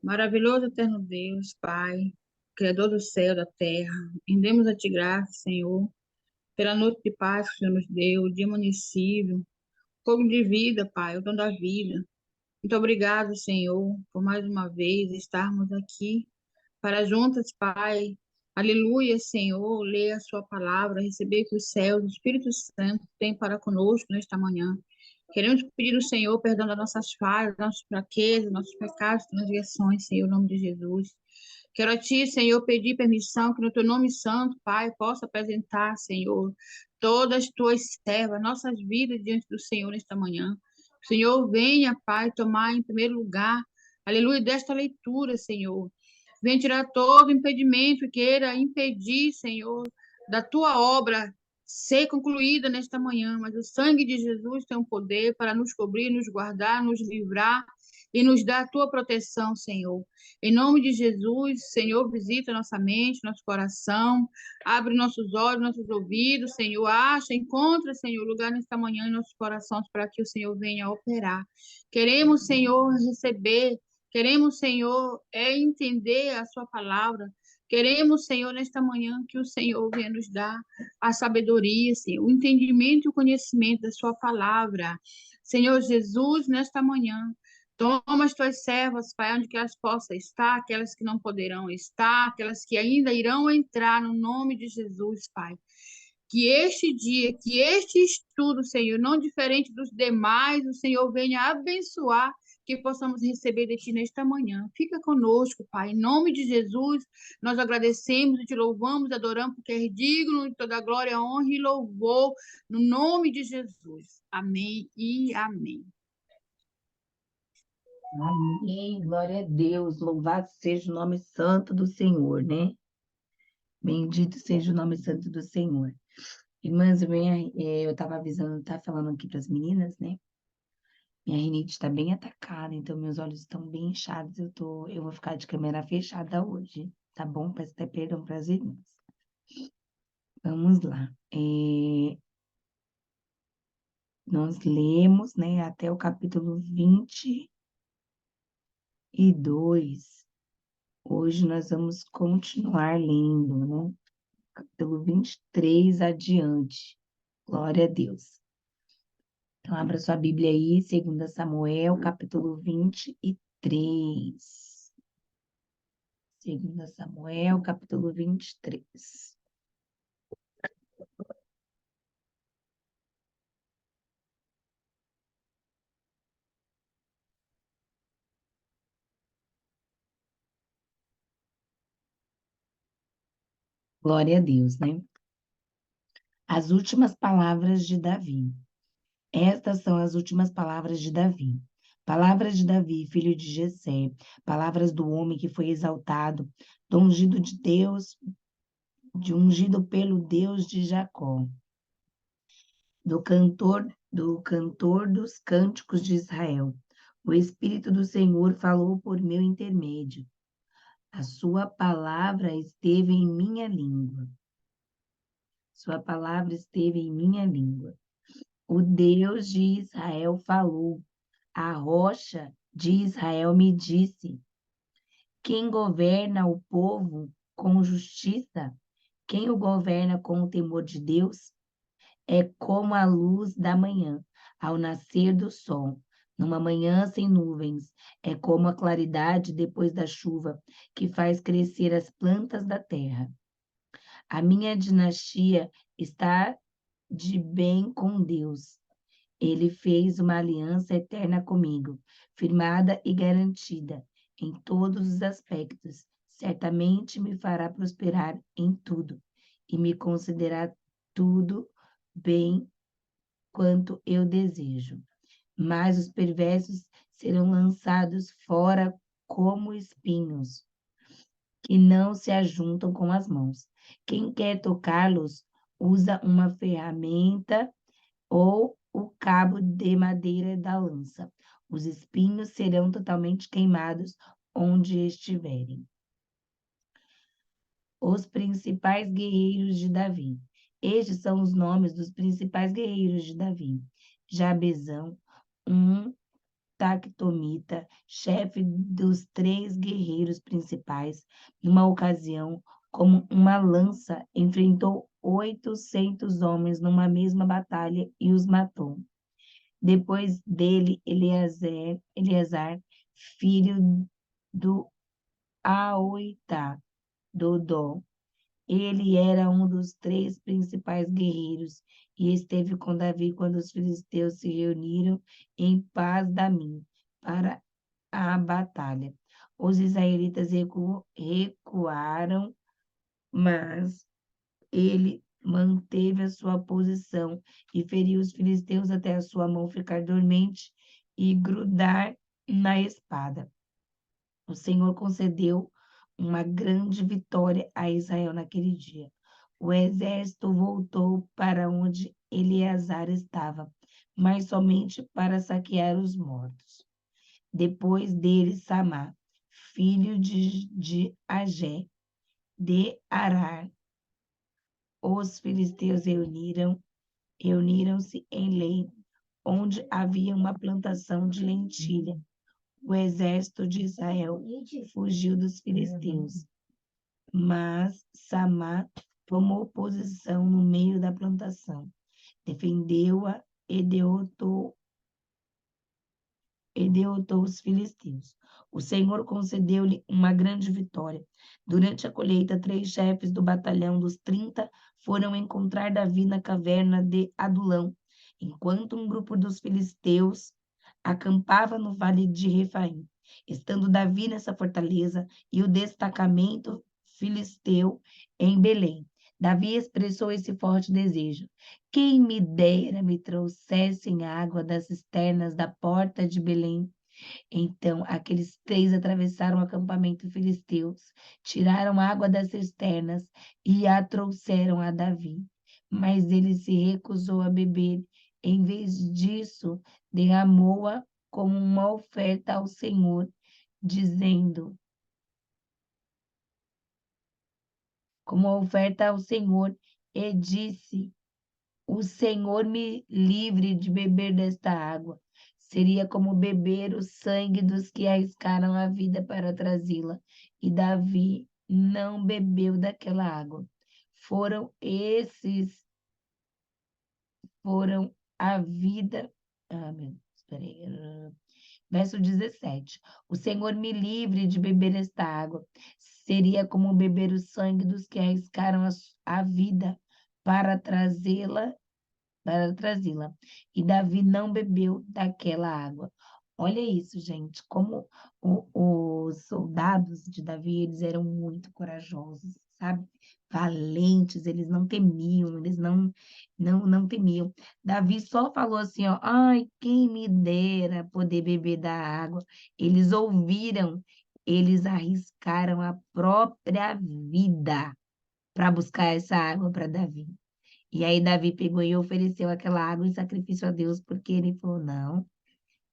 Maravilhoso eterno Deus, Pai, Criador do céu e da terra, rendemos a Ti graça, Senhor, pela noite de paz que o Senhor nos deu, o dia amanhecido, fogo de vida, Pai, o dom da vida. Muito obrigado, Senhor, por mais uma vez estarmos aqui para juntas, Pai. Aleluia, Senhor, ler a Sua palavra, receber que os céus, o Espírito Santo tem para conosco nesta manhã. Queremos pedir ao Senhor perdão das nossas falhas, das nossas fraquezas, nossos pecados, transgressões, Senhor, em nome de Jesus. Quero a Ti, Senhor, pedir permissão que no Teu nome santo, Pai, possa apresentar, Senhor, todas as Tuas servas, nossas vidas diante do Senhor nesta manhã. O Senhor venha, Pai, tomar em primeiro lugar, aleluia, desta leitura, Senhor. Venha tirar todo impedimento que queira impedir, Senhor, da Tua obra ser concluída nesta manhã, mas o sangue de Jesus tem um poder para nos cobrir, nos guardar, nos livrar e nos dar a tua proteção, Senhor. Em nome de Jesus, Senhor, visita nossa mente, nosso coração, abre nossos olhos, nossos ouvidos, Senhor, acha, encontra, Senhor, lugar nesta manhã em nossos corações para que o Senhor venha operar. Queremos, Senhor, receber, queremos, Senhor, entender a sua palavra. Queremos, Senhor, nesta manhã que o Senhor venha nos dar a sabedoria, Senhor, o entendimento e o conhecimento da sua palavra. Senhor Jesus, nesta manhã, toma as tuas servas, Pai, onde que elas possam estar, aquelas que não poderão estar, aquelas que ainda irão entrar no nome de Jesus, Pai. Que este dia, que este estudo, Senhor, não diferente dos demais, o Senhor venha abençoar, que possamos receber de Ti nesta manhã. Fica conosco, Pai, em nome de Jesus, nós agradecemos e Te louvamos, adoramos, porque é digno de toda glória, honra e louvor, no nome de Jesus. Amém e amém. Amém, glória a Deus, louvado seja o nome santo do Senhor, né? Bendito seja o nome santo do Senhor. Irmãs, eu estava avisando, tá falando aqui para as meninas, né? Minha rinite está bem atacada, então meus olhos estão bem inchados, eu vou ficar de câmera fechada hoje, tá bom? Peço até perdão para as irmãs. Vamos lá. Nós lemos, né, até o capítulo 22. Hoje nós vamos continuar lendo, né? Capítulo 23 adiante. Glória a Deus. Então, abra sua Bíblia aí, 2 Samuel, capítulo 23. 2 Samuel, capítulo 23. Glória a Deus, né? As últimas palavras de Davi. Estas são as últimas palavras de Davi. Palavras de Davi, filho de Jessé, palavras do homem que foi exaltado, do ungido de Deus, de ungido pelo Deus de Jacó, do cantor dos cânticos de Israel. O Espírito do Senhor falou por meu intermédio. A sua palavra esteve em minha língua. Sua palavra esteve em minha língua. O Deus de Israel falou. A rocha de Israel me disse: quem governa o povo com justiça? Quem o governa com o temor de Deus? É como a luz da manhã, ao nascer do sol, numa manhã sem nuvens. É como a claridade depois da chuva, que faz crescer as plantas da terra. A minha dinastia está de bem com Deus. Ele fez uma aliança eterna comigo, firmada e garantida em todos os aspectos. Certamente me fará prosperar em tudo e me concederá tudo bem quanto eu desejo. Mas os perversos serão lançados fora como espinhos, que não se ajuntam com as mãos. Quem quer tocá-los usa uma ferramenta ou o cabo de madeira da lança. Os espinhos serão totalmente queimados onde estiverem. Os principais guerreiros de Davi. Estes são os nomes dos principais guerreiros de Davi: Jabezão, um Tactomita, chefe dos 3 guerreiros principais, numa ocasião, como uma lança, enfrentou 800 homens numa mesma batalha e os matou. Depois dele, Eleazar, filho do Aoitá, Dodó. Ele era um dos 3 principais guerreiros e esteve com Davi quando os filisteus se reuniram em Paz-damim para a batalha. Os israelitas recuaram, mas ele manteve a sua posição e feriu os filisteus até a sua mão ficar dormente e grudar na espada. O Senhor concedeu uma grande vitória a Israel naquele dia. O exército voltou para onde Eleazar estava, mas somente para saquear os mortos. Depois dele, Samá, filho de Agé, de Arar, os filisteus reuniram-se em Lei, onde havia uma plantação de lentilha. O exército de Israel fugiu dos filisteus, mas Samá tomou posição no meio da plantação, defendeu-a e derrotou os filisteus. O Senhor concedeu-lhe uma grande vitória. Durante a colheita, 3 chefes do batalhão dos 30 foram encontrar Davi na caverna de Adulão, enquanto um grupo dos filisteus acampava no vale de Refaim. Estando Davi nessa fortaleza e o destacamento filisteu em Belém, Davi expressou esse forte desejo: quem me dera me trouxessem água das cisternas da porta de Belém. Então aqueles 3 atravessaram o acampamento filisteus, tiraram água das cisternas e a trouxeram a Davi. Mas ele se recusou a beber. Em vez disso, derramou-a como uma oferta ao Senhor, dizendo, como oferta ao Senhor, e disse: o Senhor me livre de beber desta água. Seria como beber o sangue dos que arriscaram a vida para trazê-la. E Davi não bebeu daquela água. Foram esses, foram a vida. Ah, meu Deus, peraí. Verso 17. O Senhor me livre de beber esta água. Seria como beber o sangue dos que arriscaram a vida para trazê-la. E Davi não bebeu daquela água. Olha isso, gente, como os soldados de Davi, eles eram muito corajosos, sabe? Valentes, eles não temiam, eles não temiam. Davi só falou assim, ó, ai, quem me dera poder beber da água. Eles ouviram, eles arriscaram a própria vida para buscar essa água para Davi. E aí Davi pegou e ofereceu aquela água em sacrifício a Deus, porque ele falou,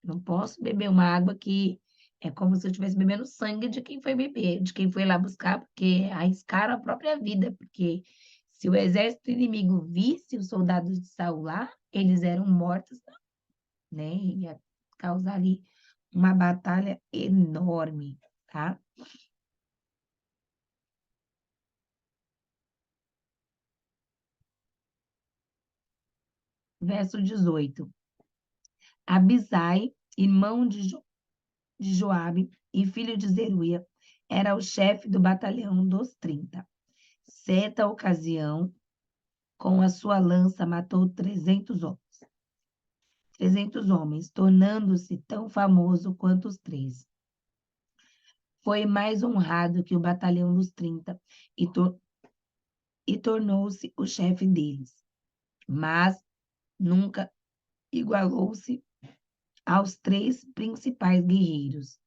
não posso beber uma água que é como se eu estivesse bebendo sangue de quem foi beber, de quem foi lá buscar, porque arriscaram a própria vida, porque se o exército inimigo visse os soldados de Saul lá, eles eram mortos, né? Ia causar ali uma batalha enorme, tá? Verso 18. Abisai, irmão de Joabe e filho de Zeruia, era o chefe do batalhão dos 30. Certa ocasião, com a sua lança, matou 300 homens, tornando-se tão famoso quanto os 3. Foi mais honrado que o batalhão dos 30 e tornou-se o chefe deles. Mas nunca igualou-se aos 3 principais guerreiros.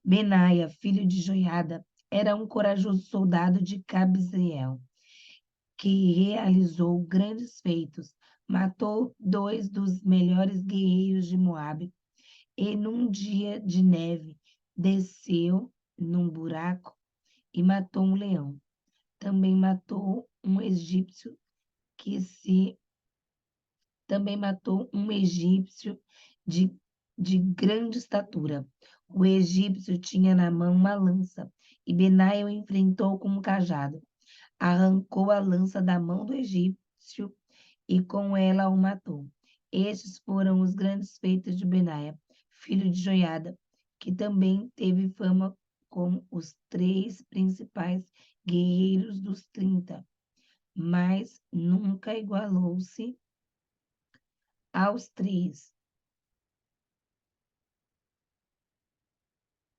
Benaia, filho de Joiada, era um corajoso soldado de Cabzeel, que realizou grandes feitos. Matou 2 dos melhores guerreiros de Moabe e, num dia de neve, desceu num buraco e matou um leão. Também matou um egípcio que se também matou um egípcio de grande estatura. O egípcio tinha na mão uma lança, e Benaia o enfrentou com um cajado. Arrancou a lança da mão do egípcio e com ela o matou. Estes foram os grandes feitos de Benaia, filho de Joiada, que também teve fama como os 3 principais guerreiros dos 30, mas nunca igualou-se aos 3.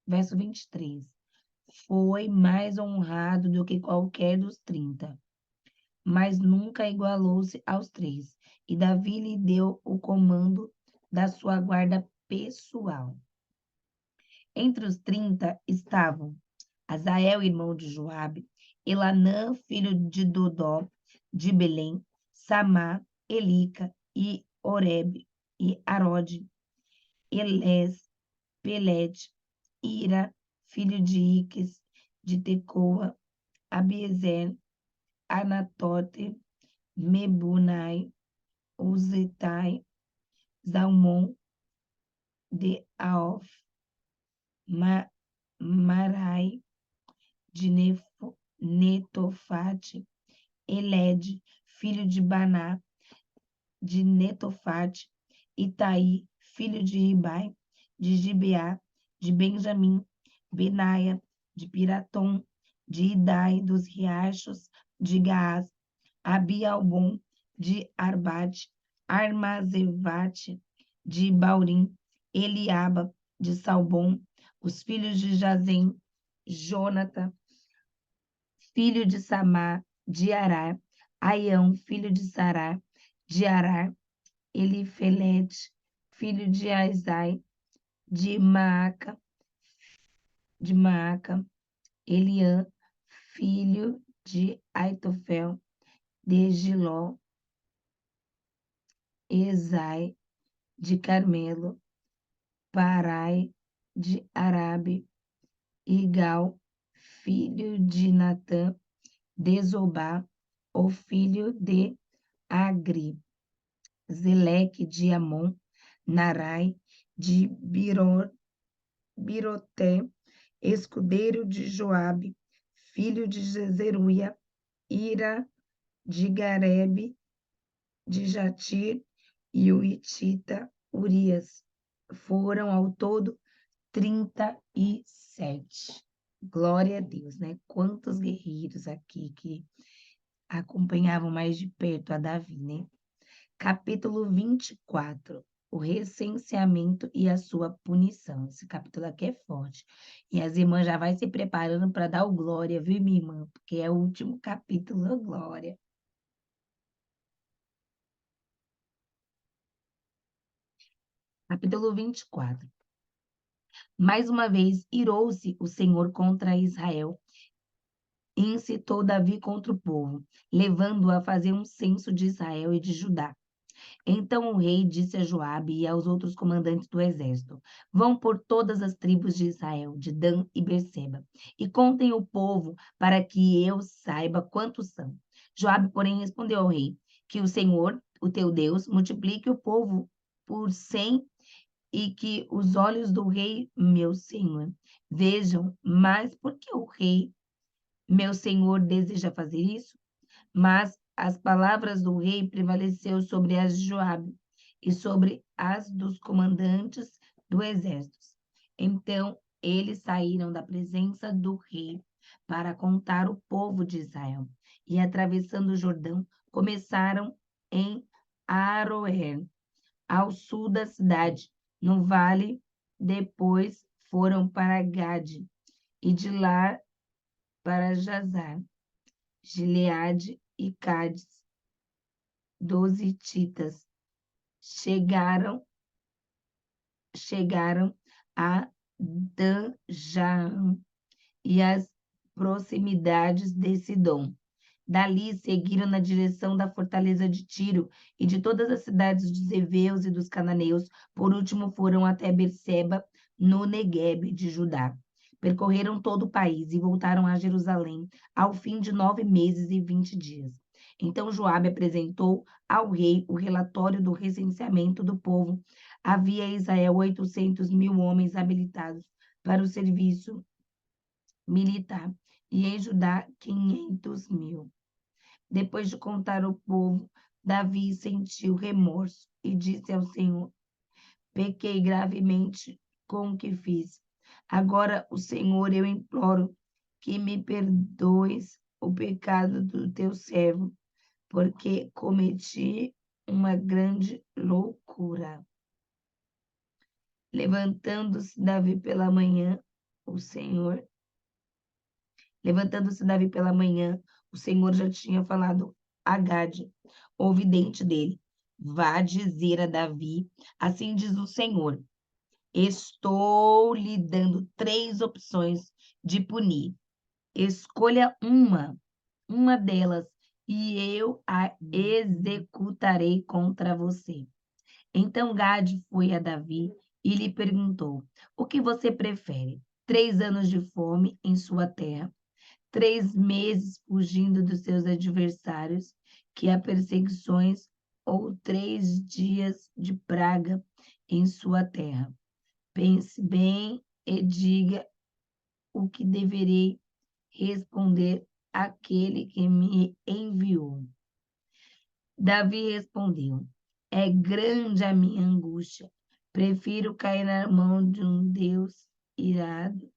Verso 23. Foi mais honrado do que qualquer dos 30, mas nunca igualou-se aos 3. E Davi lhe deu o comando da sua guarda pessoal. Entre os 30 estavam Azael, irmão de Joabe, Elanã, filho de Dodó, de Belém, Samá, Elica e Oreb, e Arode, Elés, Pelete, Ira, filho de Iques, de Tecoa, Abiezer, Anatote, Mebunai, Uzetai, Zalmon, de Aof, Marai, de Netofate, Elede, filho de Baná, de Netofate, Itaí, filho de Ribai, de Gibeá, de Benjamim, Benaia, de Piratom, de Idai, dos riachos de Gaás, Abialbon, de Arbate, Armazevate, de Baurim, Eliaba, de Salbom, os filhos de Jazem, Jonatã, filho de Samá, de Arar, Aião, filho de Sará, de Arar, Elifelete, filho de Aizai, de Maaca, Eliã, filho de Aitofel, de Giló, Ezai, de Carmelo, Parai, de Arabe, Igal, filho de Natã, de Zobá, o filho de Agri, Zeleque de Amon, Narai, de Biroté, escudeiro de Joabe, filho de Zeruia, Ira, de Garebe, de Jatir, e o Itita Urias. Foram ao todo 37. Glória a Deus, né? Quantos guerreiros aqui que acompanhavam mais de perto a Davi, né? Capítulo 24. O recenseamento e a sua punição. Esse capítulo aqui é forte. E as irmãs já vai se preparando para dar o glória, viu, minha irmã? Porque é o último capítulo, glória. Capítulo 24. Mais uma vez, irou-se o Senhor contra Israel e incitou Davi contra o povo, levando-o a fazer um censo de Israel e de Judá. Então o rei disse a Joabe e aos outros comandantes do exército: Vão por todas as tribos de Israel, de Dan e Berseba, e contem o povo para que eu saiba quantos são. Joabe, porém, respondeu ao rei: Que o Senhor, o teu Deus, multiplique o povo por 100 e que os olhos do rei, meu senhor, vejam. Mas por que o rei, meu senhor, deseja fazer isso? Mas as palavras do rei prevaleceu sobre as de Joabe e sobre as dos comandantes do exército. Então eles saíram da presença do rei para contar o povo de Israel. E atravessando o Jordão, começaram em Aroer, ao sul da cidade, no vale. Depois foram para Gade e de lá para Jazar, Gileade e Cádiz, 12 hititas. Chegaram a Danjaan e as proximidades de Sidom. Dali seguiram na direção da fortaleza de Tiro e de todas as cidades dos heveus e dos cananeus. Por último, foram até Berseba, no Neguebe de Judá. Percorreram todo o país e voltaram a Jerusalém ao fim de 9 meses e 20 dias. Então Joabe apresentou ao rei o relatório do recenseamento do povo Havia em Israel 800.000 homens habilitados para o serviço militar, e em Judá 500.000. Depois de contar o povo, Davi sentiu remorso e disse ao Senhor: pequei gravemente com o que fiz. Agora, o Senhor, eu imploro que me perdoes o pecado do teu servo, porque cometi uma grande loucura. Levantando-se Davi pela manhã, o Senhor Levantando-se Davi pela manhã, o Senhor já tinha falado a Gade, o vidente dele: vá dizer a Davi, assim diz o Senhor: estou lhe dando 3 opções de punir. Escolha uma delas, e eu a executarei contra você. Então Gade foi a Davi e lhe perguntou: o que você prefere? 3 anos de fome em sua terra, 3 meses fugindo dos seus adversários, que há perseguições, ou 3 dias de praga em sua terra? Pense bem e diga o que deverei responder àquele que me enviou. Davi respondeu: é grande a minha angústia. Prefiro cair na mão de um Deus irado.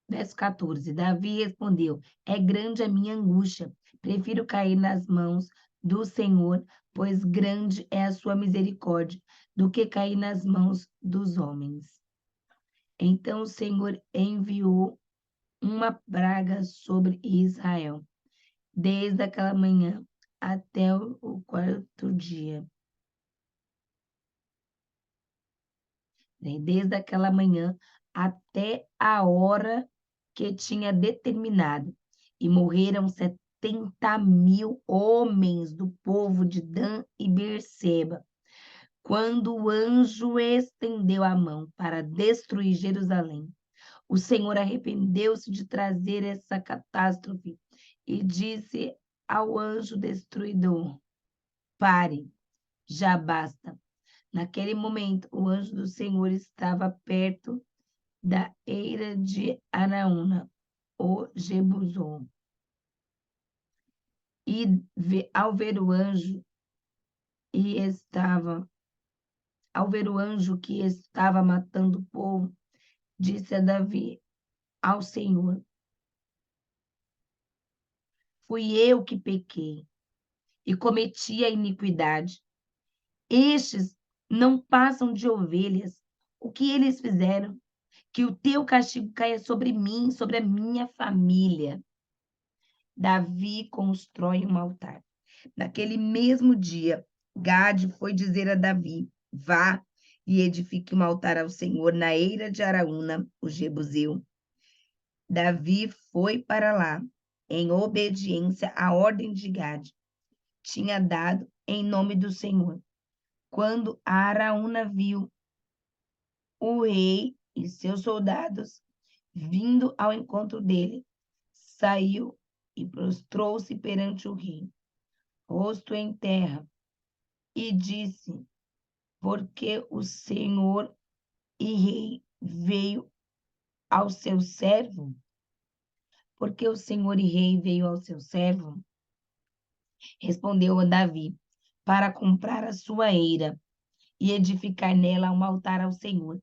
Verso 14. Davi respondeu: é grande a minha angústia. Prefiro cair nas mãos do Senhor, pois grande é a sua misericórdia, do que cair nas mãos dos homens. Então o Senhor enviou uma praga sobre Israel, desde aquela manhã até o 4º dia. Desde aquela manhã até a hora que tinha determinado, e morreram 70.000 homens do povo de Dan e Beerseba, quando o anjo estendeu a mão para destruir Jerusalém. O Senhor arrependeu-se de trazer essa catástrofe e disse ao anjo destruidor: pare, já basta. Naquele momento, o anjo do Senhor estava perto da eira de Araúna, o Jebuseu. E ao ver o anjo que estava matando o povo, disse a Davi ao Senhor: fui eu que pequei e cometi a iniquidade. Estes não passam de ovelhas. O que eles fizeram? Que o teu castigo caia sobre mim, sobre a minha família. Davi constrói um altar. Naquele mesmo dia, Gade foi dizer a Davi: vá e edifique um altar ao Senhor na eira de Araúna, o Jebuseu. Davi foi para lá, em obediência à ordem de Gade, tinha dado em nome do Senhor. Quando Araúna viu o rei e seus soldados vindo ao encontro dele, saiu e prostrou-se perante o rei, rosto em terra, e disse: porque o Senhor e rei veio ao seu servo? Porque o Senhor e rei veio ao seu servo? Respondeu a Davi: para comprar a sua eira e edificar nela um altar ao Senhor,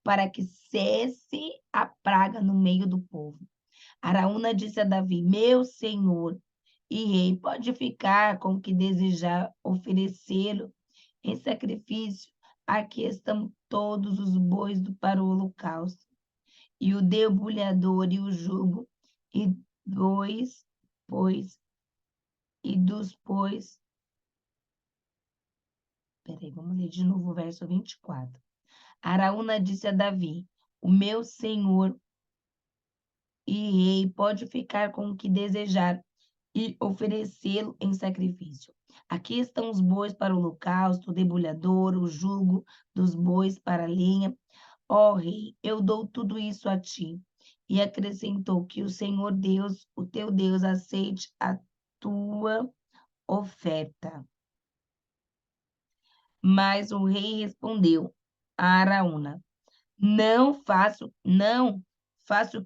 para que cesse a praga no meio do povo. Araúna disse a Davi: meu senhor e rei, pode ficar com o que desejar oferecê-lo em sacrifício. Aqui estão todos os bois para o holocausto, e o debulhador e o jugo, e dois bois, e dos bois. Peraí, vamos ler de novo o verso 24. Araúna disse a Davi: o meu senhor e rei pode ficar com o que desejar e oferecê-lo em sacrifício. Aqui estão os bois para o holocausto, o debulhador, o jugo dos bois para a lenha. Ó rei, eu dou tudo isso a ti. E acrescentou: que o Senhor Deus, o teu Deus, aceite a tua oferta. Mas o rei respondeu a Araúna: não faço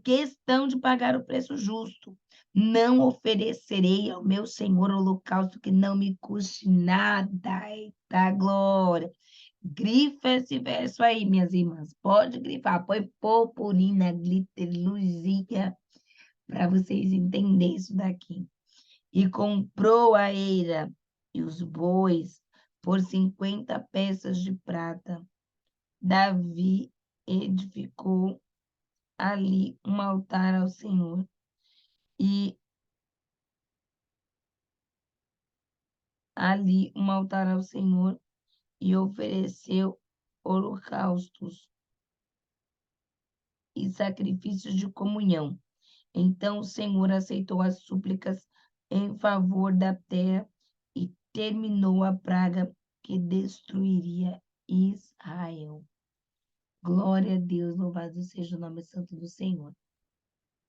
questão de pagar o preço justo. Não oferecerei ao meu senhor holocausto que não me custe nada. Eita glória! Grifa esse verso aí, minhas irmãs. Pode grifar. Põe purpurina, glitter, luzinha, para vocês entenderem isso daqui. E comprou a eira e os bois por 50 peças de prata. Davi edificou ali um altar ao Senhor e ofereceu holocaustos e sacrifícios de comunhão. Então o Senhor aceitou as súplicas em favor da terra e terminou a praga que destruiria Israel. Glória a Deus, louvado seja o nome santo do Senhor.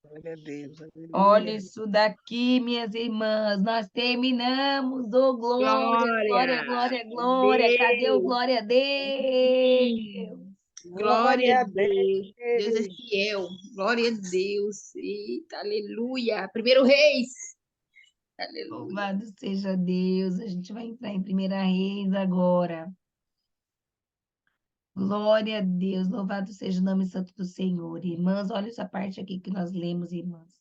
Glória a Deus, Olha aleluia. isso daqui, minhas irmãs. Nós terminamos. Ô, glória, glória, Glória glória, a glória. Cadê o Deus. glória a Deus? Glória Glória a a Deus. Deus é Deus. fiel. Glória a Deus. Eita, aleluia. Primeiro Reis. Aleluia. Louvado seja Deus. A gente vai entrar em Primeira Reis agora. Glória a Deus. Louvado seja o nome santo do Senhor. Irmãs, olha essa parte aqui que nós lemos, irmãs.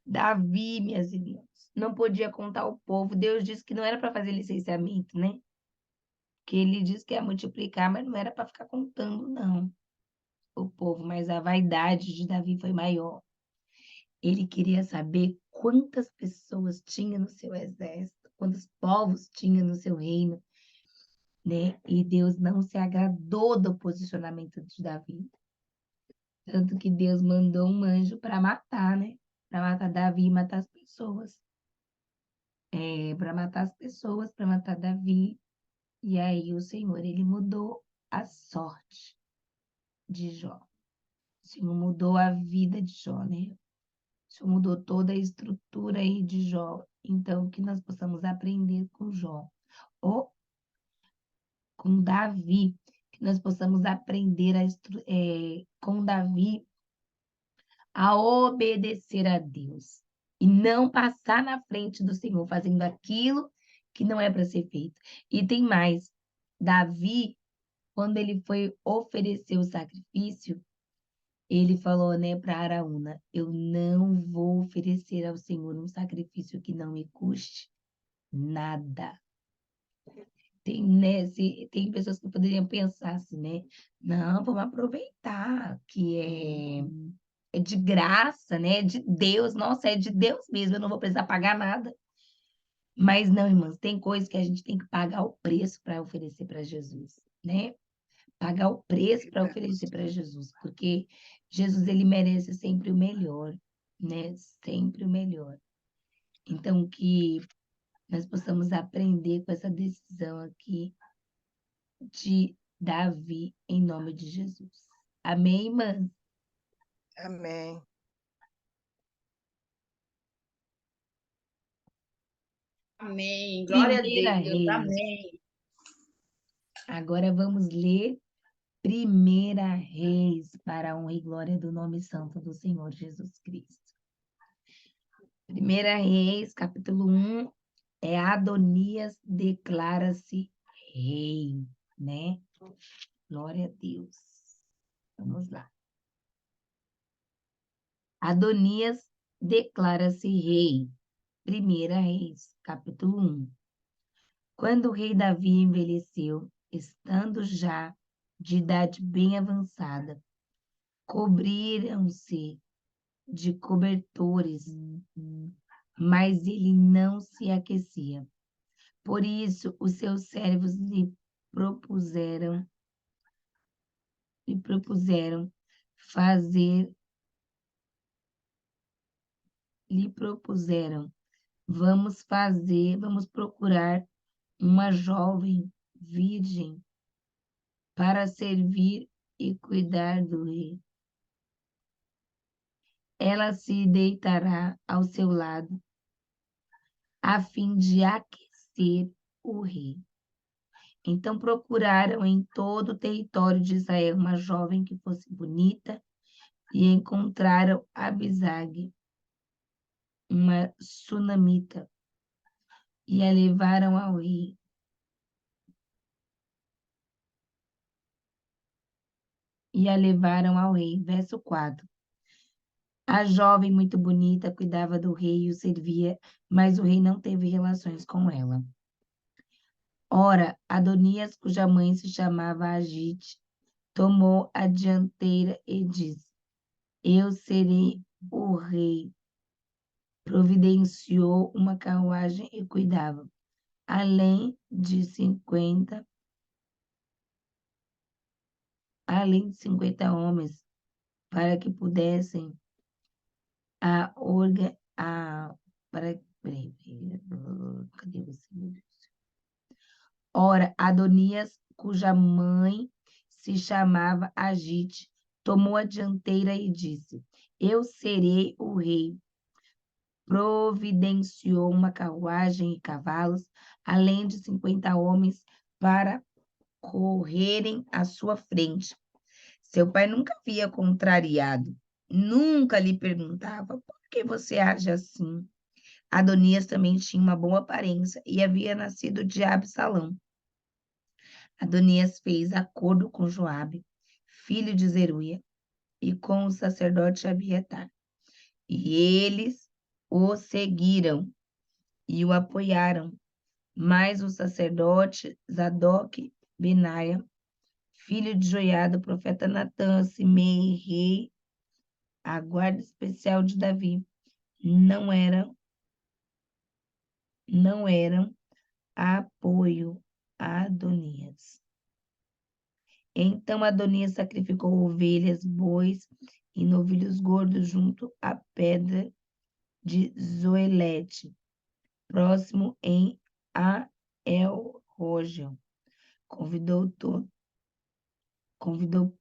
Davi, minhas irmãs, não podia contar o povo. Deus disse que não era para fazer licenciamento, né? Que ele disse que ia multiplicar, mas não era para ficar contando, não, o povo. Mas a vaidade de Davi foi maior. Ele queria saber quantas pessoas tinha no seu exército, quantos povos tinha no seu reino, né? E Deus não se agradou do posicionamento de Davi. Tanto que Deus mandou um anjo para matar, né? Para matar Davi e matar as pessoas. Para matar as pessoas, para matar Davi. E aí o Senhor, ele mudou a sorte de Jó. O Senhor mudou a vida de Jó, né? O Senhor mudou toda a estrutura aí de Jó. Então, que nós possamos aprender com Jó. Ou com Davi. Que nós possamos aprender com Davi a obedecer a Deus. E não passar na frente do Senhor fazendo aquilo que não é para ser feito. E tem mais. Davi, quando ele foi oferecer o sacrifício, ele falou, né, para Araúna: eu não vou oferecer ao Senhor um sacrifício que não me custe nada. Tem, né, tem pessoas que poderiam pensar assim, né? Não, vamos aproveitar que é de graça, né? É de Deus, nossa, é de Deus mesmo, eu não vou precisar pagar nada. Mas não, irmãs, tem coisas que a gente tem que pagar o preço para oferecer para Jesus, né? Pagar o preço para Verdade. oferecer para Jesus, porque Jesus, ele merece sempre o melhor, né? Sempre o melhor. Então, que nós possamos aprender com essa decisão aqui de Davi, em nome de Jesus. Amém, irmã? Amém. Amém. Glória a Primeira Deus. Reis. Amém. Agora vamos ler Primeira Reis, para a honra e glória do nome santo do Senhor Jesus Cristo. Primeira Reis, capítulo 1, Adonias declara-se rei, né? Glória a Deus. Vamos lá. Adonias declara-se rei. Primeira Reis, capítulo 1. Quando o rei Davi envelheceu, estando já de idade bem avançada, cobriram-se de cobertores, mas ele não se aquecia. Por isso, os seus servos lhe propuseram fazer, lhe propuseram, vamos procurar uma jovem virgem para servir e cuidar do rei. Ela se deitará ao seu lado, a fim de aquecer o rei. Então procuraram em todo o território de Israel uma jovem que fosse bonita e encontraram Abisag, uma sunamita, e a levaram ao rei. Verso 4. A jovem, muito bonita, cuidava do rei e o servia, mas o rei não teve relações com ela. Ora, Adonias, cuja mãe se chamava Agite, tomou a dianteira e disse: Eu serei o rei. Providenciou uma carruagem e cuidava, além de 50 homens, para que pudessem a orga a para peraí, cadê você, meu Deus? Ora, Adonias, cuja mãe se chamava Agite, tomou a dianteira e disse: Eu serei o rei. Providenciou uma carruagem e cavalos, além de 50 homens para correrem à sua frente. Seu pai nunca havia contrariado, nunca lhe perguntava por que você age assim. Adonias também tinha uma boa aparência e havia nascido de Absalão. Adonias fez acordo com Joabe, filho de Zeruia, e com o sacerdote Abiatar. E eles o seguiram e o apoiaram. Mas o sacerdote Zadok Benaia, filho de Joiada, o profeta Natã, Simei, rei, a guarda especial de Davi, não eram apoio a Adonias. Então Adonias sacrificou ovelhas, bois e novilhos gordos junto à pedra de Zoelete, próximo em El-Rogel. Convidou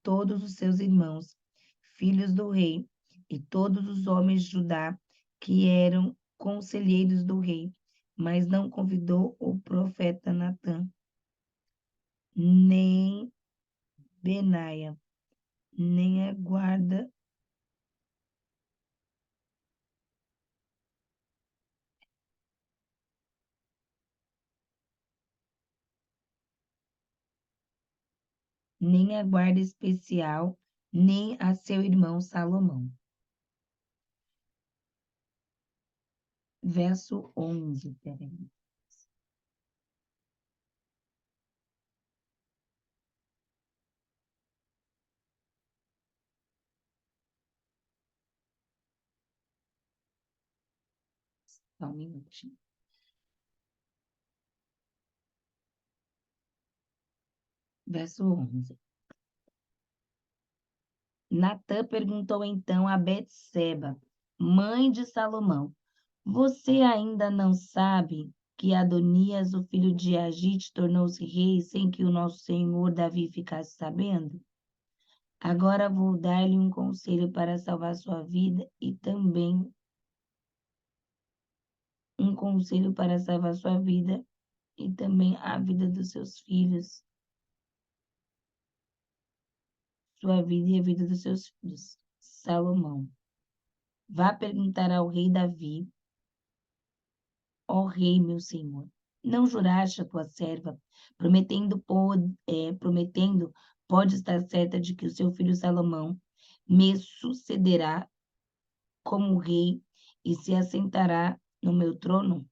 todos os seus irmãos, filhos do rei, e todos os homens de Judá que eram conselheiros do rei, mas não convidou o profeta Natã, nem Benaia, nem a guarda, especial, nem a seu irmão Salomão. Verso 11, peraí. Só um minutinho. Verso 11. Natã perguntou então a Betseba, mãe de Salomão: Você ainda não sabe que Adonias, o filho de Agite, tornou-se rei sem que o nosso senhor Davi ficasse sabendo? Agora vou dar-lhe um conselho para salvar sua vida e também a vida dos seus filhos, sua vida e a vida dos seus filhos. Salomão. Vá perguntar ao rei Davi: Ó rei, meu senhor, não juraste a tua serva, prometendo, pode estar certa de que o seu filho Salomão me sucederá como rei e se assentará no meu trono?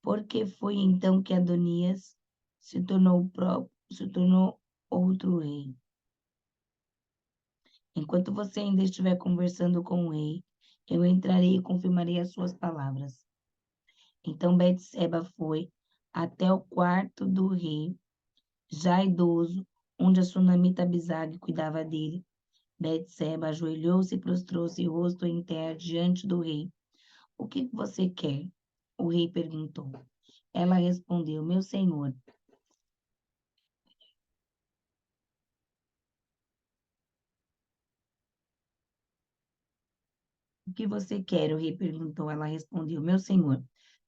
Porque foi então que Adonias se tornou outro rei. Enquanto você ainda estiver conversando com o rei, eu entrarei e confirmarei as suas palavras. Então Betseba foi até o quarto do rei, já idoso, onde a sunamita Abisag cuidava dele. Betseba ajoelhou-se e prostrou-se rosto em terra diante do rei. O que você quer? O rei perguntou. Ela respondeu: Meu senhor, o que você quer? O rei perguntou. Ela respondeu: Meu senhor,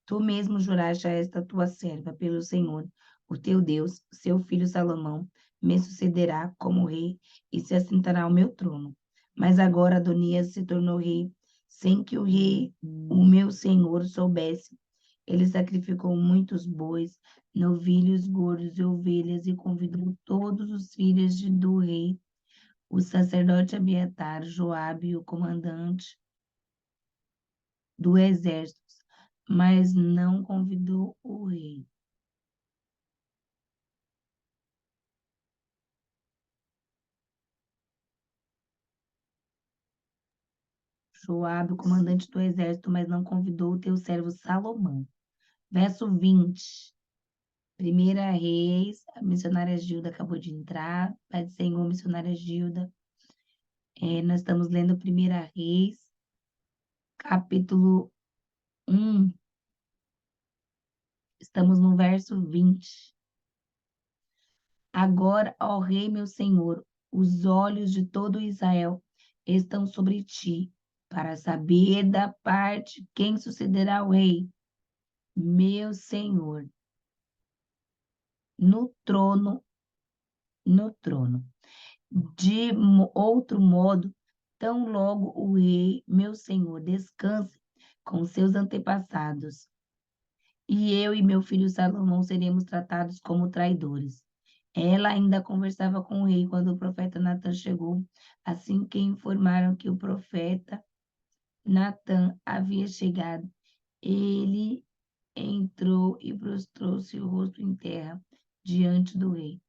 tu mesmo juraste a esta tua serva pelo Senhor, o teu Deus, seu filho Salomão, me sucederá como rei e se assentará ao meu trono. Mas agora Adonias se tornou rei sem que o rei, o meu senhor, soubesse. Ele sacrificou muitos bois, novilhos gordos e ovelhas e convidou todos os filhos do rei, o sacerdote Abiatar, Joabe, o comandante do exército, mas não convidou o rei. Joabe, o comandante do exército, mas não convidou o teu servo Salomão. Verso 20. Primeira Reis, a missionária Gilda acabou de entrar. Pai do Senhor, missionária Gilda. Nós estamos lendo Primeira Reis, capítulo 1. Estamos no verso 20. Agora, ó rei, meu senhor, os olhos de todo Israel estão sobre ti, para saber da parte quem sucederá ao rei, meu senhor, no trono. De outro modo, tão logo o rei, meu senhor, descanse com seus antepassados, e eu e meu filho Salomão seremos tratados como traidores. Ela ainda conversava com o rei quando o profeta Natan chegou, assim que informaram que o profeta Natan havia chegado. Ele entrou e prostrou-se o rosto em terra diante do rei.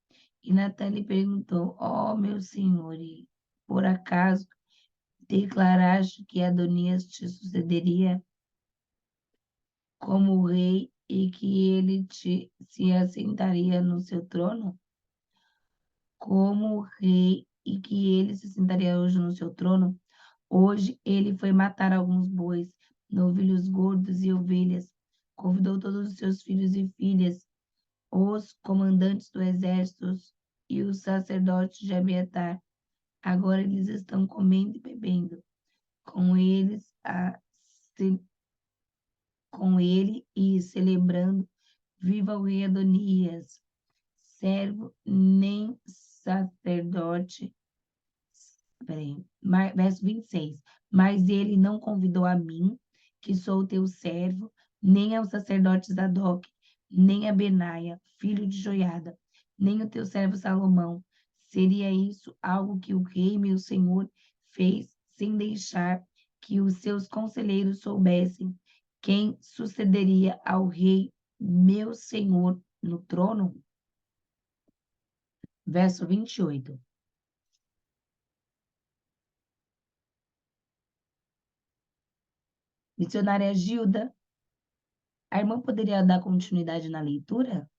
E Natan lhe perguntou: ó meu senhor, e por acaso declaraste que Adonias te sucederia como rei e que ele se assentaria no seu trono? Como rei e que ele se sentaria hoje no seu trono? Hoje ele foi matar alguns bois, novilhos gordos e ovelhas. Convidou todos os seus filhos e filhas, os comandantes do exército e os sacerdotes de Abiatar. Agora eles estão comendo e bebendo com com ele e celebrando: viva o rei Adonias, servo nem sacerdote. Verso 26. Mas ele não convidou a mim, que sou o teu servo, nem ao sacerdote Zadok, nem a Benaia, filho de Joiada, nem o teu servo Salomão. Seria isso algo que o rei, meu senhor, fez sem deixar que os seus conselheiros soubessem quem sucederia ao rei, meu senhor, no trono? Verso 28. Missionária Gilda, a irmã poderia dar continuidade na leitura?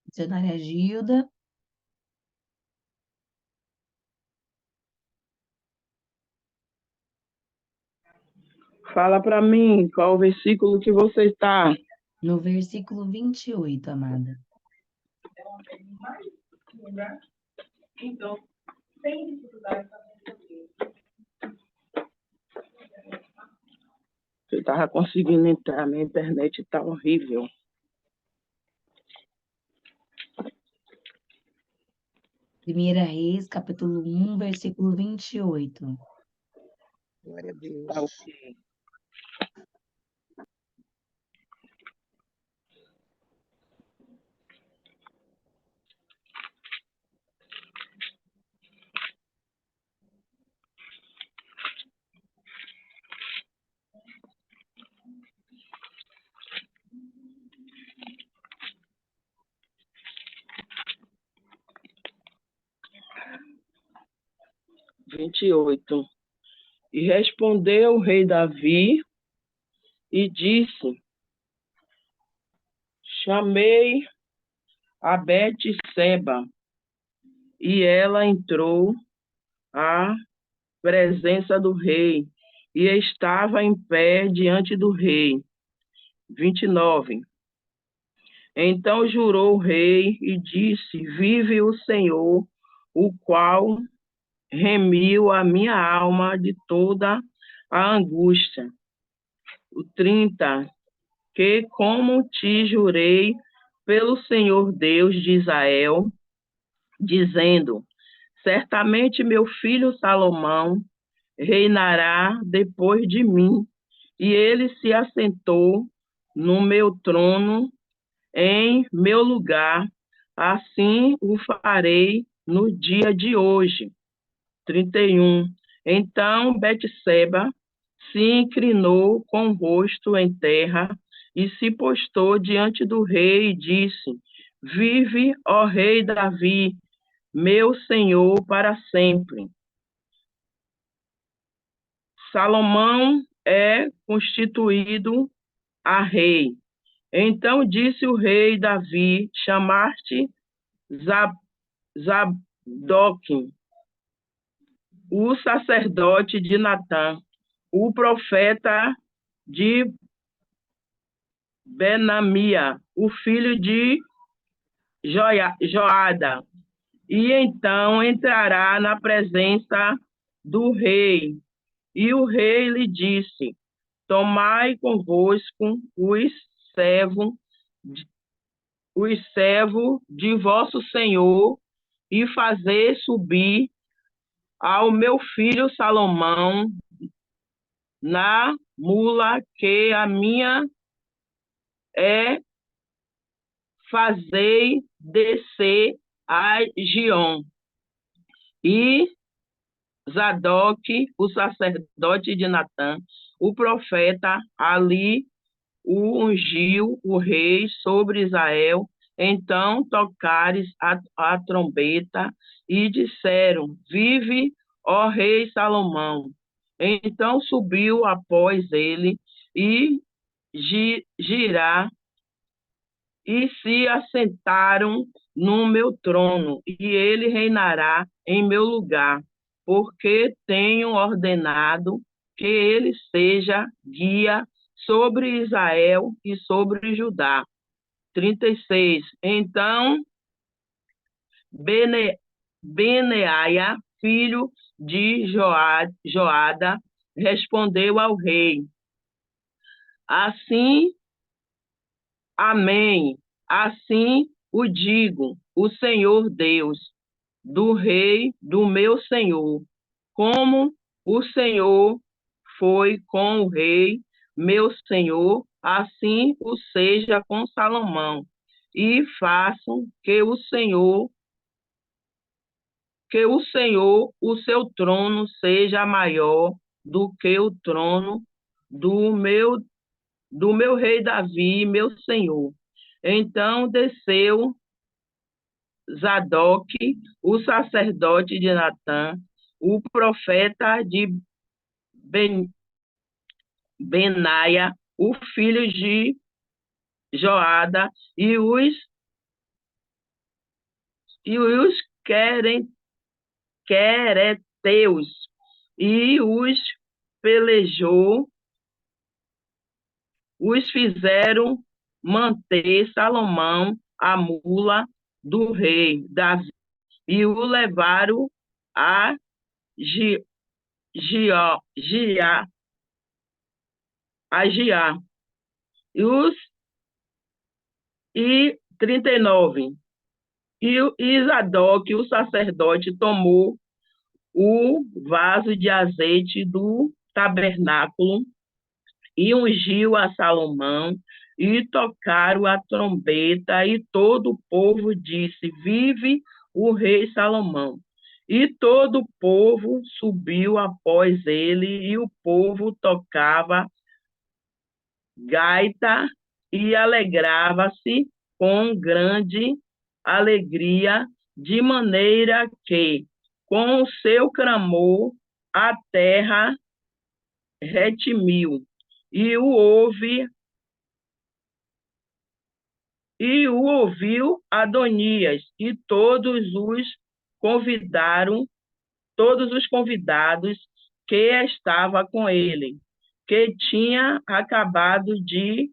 Missionária Gilda. Fala para mim qual o versículo que você está. No versículo 28, amada. Então, sem dificuldade. Eu estava conseguindo entrar, minha internet está horrível. Primeira Reis, capítulo 1, versículo 28. Glória a Deus. Tá ok. Vinte e 28. E respondeu o rei Davi e disse: chamei a Betseba, e ela entrou à presença do rei, e estava em pé diante do rei. 29. Então jurou o rei e disse: Vive o Senhor, o qual remiu a minha alma de toda a angústia. O 30, que como te jurei pelo Senhor Deus de Israel, dizendo: Certamente meu filho Salomão reinará depois de mim, e ele se assentou no meu trono em meu lugar, assim o farei no dia de hoje. 31. Então Betseba se inclinou com o rosto em terra e se postou diante do rei e disse: Vive, ó rei Davi, meu senhor, para sempre. Salomão é constituído a rei. Então disse o rei Davi: Chamaste Zadoc, o sacerdote de Natã, o profeta de Benamia, o filho de Joada, e então entrará na presença do rei. E o rei lhe disse: Tomai convosco servos de vosso senhor e fazer subir ao meu filho Salomão na mula que a minha é, fazei descer a Gion. E Zadok, o sacerdote de Natã, o profeta, ali o ungiu o rei sobre Israel. Então tocares a trombeta e disseram: Vive, ó rei Salomão. Então subiu após ele e Girá e se assentaram no meu trono, e ele reinará em meu lugar, porque tenho ordenado que ele seja guia sobre Israel e sobre Judá. 36. Então, Beneaia, filho de Joada, respondeu ao rei: Assim, amém, assim o digo, o Senhor Deus, do rei do meu senhor, como o Senhor foi com o rei meu senhor, assim o seja com Salomão, e façam o seu trono seja maior do que o trono do meu rei Davi, meu senhor. Então desceu Zadok, o sacerdote de Natã, o profeta de Benaia, o filho de Joada, e os quereteus, e os pelejou, os fizeram manter Salomão a mula do rei Davi, e o levaram a Giá, e 39. E Zadok, o sacerdote, tomou o vaso de azeite do tabernáculo e ungiu a Salomão, e tocaram a trombeta, e todo o povo disse: Vive o rei Salomão. E todo o povo subiu após ele, e o povo tocava gaita e alegrava-se com grande alegria, de maneira que, com o seu clamor, a terra retimiu, e o ouviu Adonias, e todos os convidados que estavam com ele, que tinha acabado de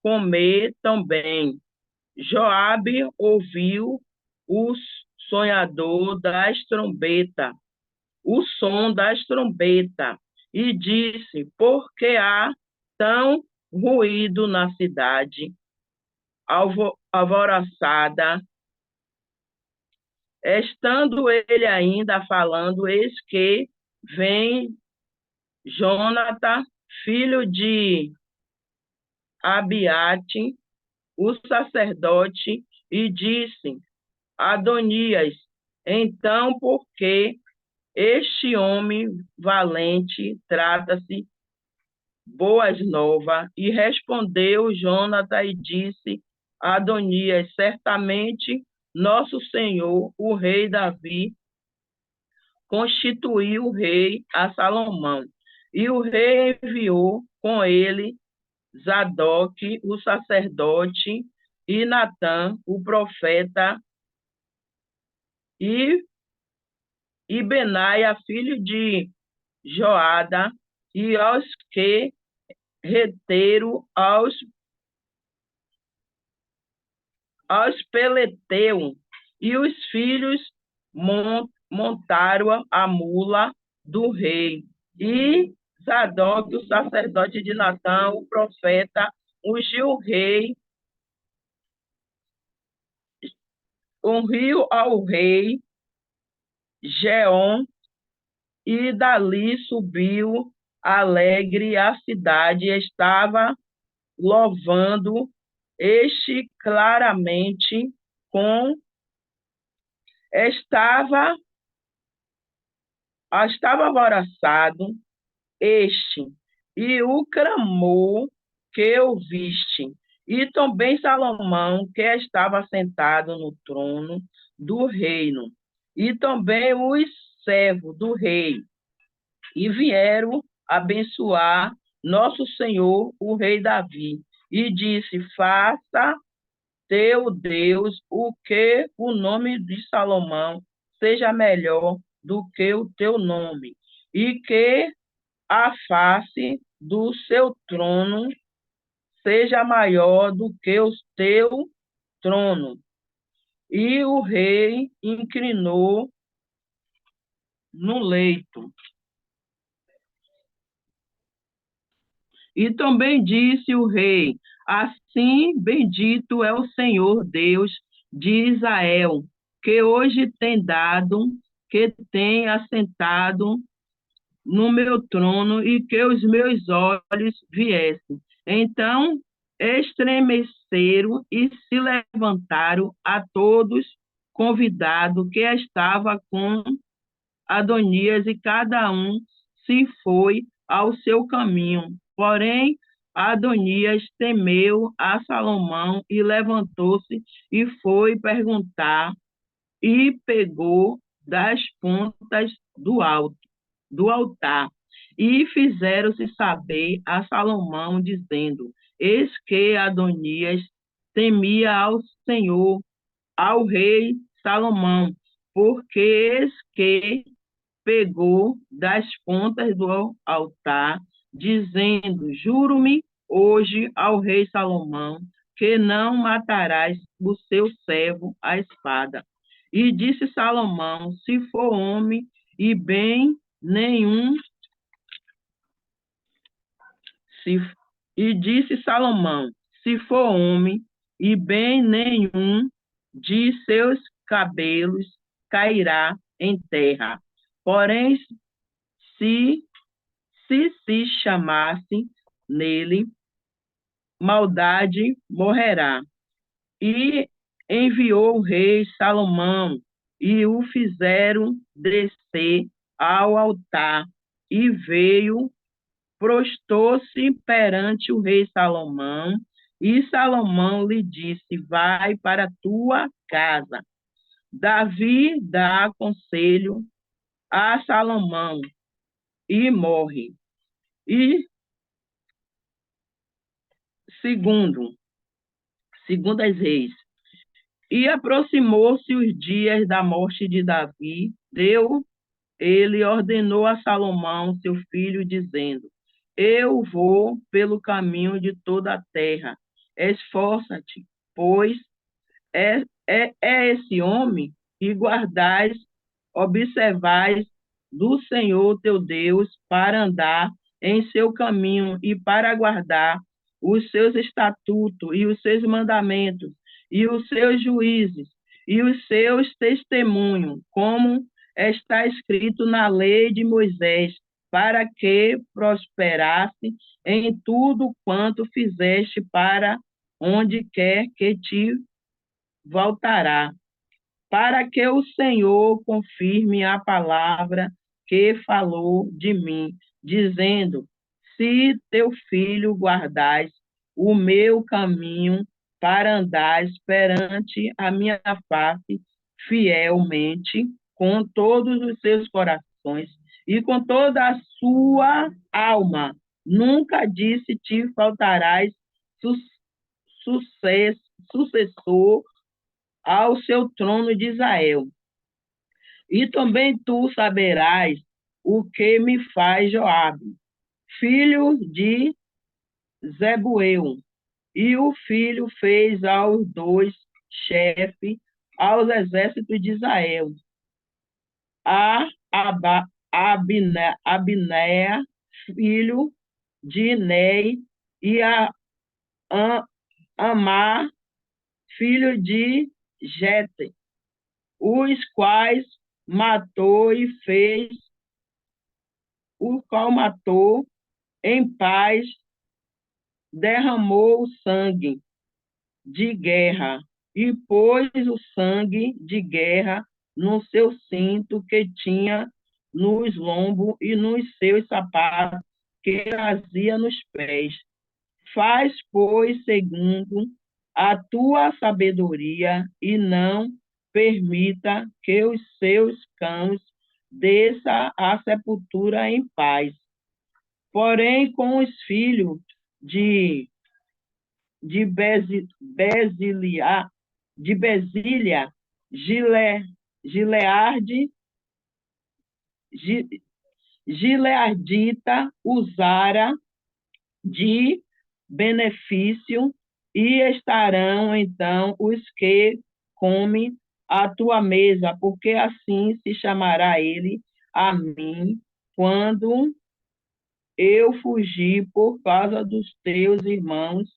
comer também. Joabe ouviu o sonhador das trombetas, o som das trombetas, e disse: por que há tão ruído na cidade, alvoroçada? Estando ele ainda falando, eis que vem Jonatã, filho de Abiate, o sacerdote, e disse: Adonias, então por que este homem valente trata-se boas novas? E respondeu Jonatã e disse a Adonias: certamente nosso senhor, o rei Davi, constituiu o rei a Salomão. E o rei enviou com ele Zadok, o sacerdote, e Natã, o profeta, e Benaia, filho de Joada, e aos que reteram aos Peleteus, e os filhos montaram a mula do rei. E Zadok, o sacerdote de Natã, o profeta, ungiu ao rei Geom, e dali subiu alegre a cidade, e estava louvando este claramente com estava alvoroçado este, e o clamor que ouviste, e também Salomão, que estava sentado no trono do reino, e também os servos do rei, e vieram abençoar nosso Senhor, o rei Davi, e disse: faça teu Deus o que o nome de Salomão seja melhor do que o teu nome, e que a face do seu trono seja maior do que o teu trono. E o rei inclinou no leito. E também disse o rei: assim bendito é o Senhor Deus de Israel, que hoje tem dado, que tem assentado no meu trono, e que os meus olhos viessem. Então estremeceram e se levantaram a todos convidados que estava com Adonias, e cada um se foi ao seu caminho. Porém, Adonias temeu a Salomão e levantou-se e foi perguntar, e pegou das pontas do altar, e fizeram-se saber a Salomão, dizendo: eis que Adonias temia ao Senhor, ao rei Salomão, porque eis que pegou das pontas do altar, dizendo: juro-me hoje ao rei Salomão, que não matarás o seu servo à espada. E disse Salomão: se for homem e bem nenhum, e disse Salomão: se for homem e bem nenhum de seus cabelos cairá em terra. Porém, se chamasse nele maldade, morrerá. E enviou o rei Salomão, e o fizeram descer ao altar, e veio, prostou-se perante o rei Salomão, e Salomão lhe disse: vai para a tua casa. Davi dá conselho a Salomão e morre. E segundas Reis. E aproximou-se os dias da morte de Davi, ele ordenou a Salomão, seu filho, dizendo: eu vou pelo caminho de toda a terra. Esforça-te, pois, é esse homem, e guardais, observais do Senhor teu Deus para andar em seu caminho e para guardar os seus estatutos e os seus mandamentos e os seus juízes e os seus testemunhos, como está escrito na lei de Moisés, para que prosperasse em tudo quanto fizeste para onde quer que te voltará, para que o Senhor confirme a palavra que falou de mim, dizendo: se teu filho guardares o meu caminho para andares perante a minha face fielmente, com todos os seus corações e com toda a sua alma, nunca disse te faltarás sucessor ao seu trono de Israel. E também tu saberás o que me faz Joabe, filho de Zebuel. E o filho fez aos dois chefes aos exércitos de Israel, a Abinéia, filho de Nei, e a Amar, filho de Jete, os quais matou e fez, o qual matou em paz, derramou o sangue de guerra e pôs o sangue de guerra no seu cinto que tinha nos lombos e nos seus sapatos que trazia nos pés. Faz, pois, segundo a tua sabedoria e não permita que os seus cães desçam à sepultura em paz. Porém, com os filhos de Bezília, Gileade, Gileadita, usara de benefício, e estarão então os que comem a tua mesa, porque assim se chamará ele a mim, quando eu fugi por causa dos teus irmãos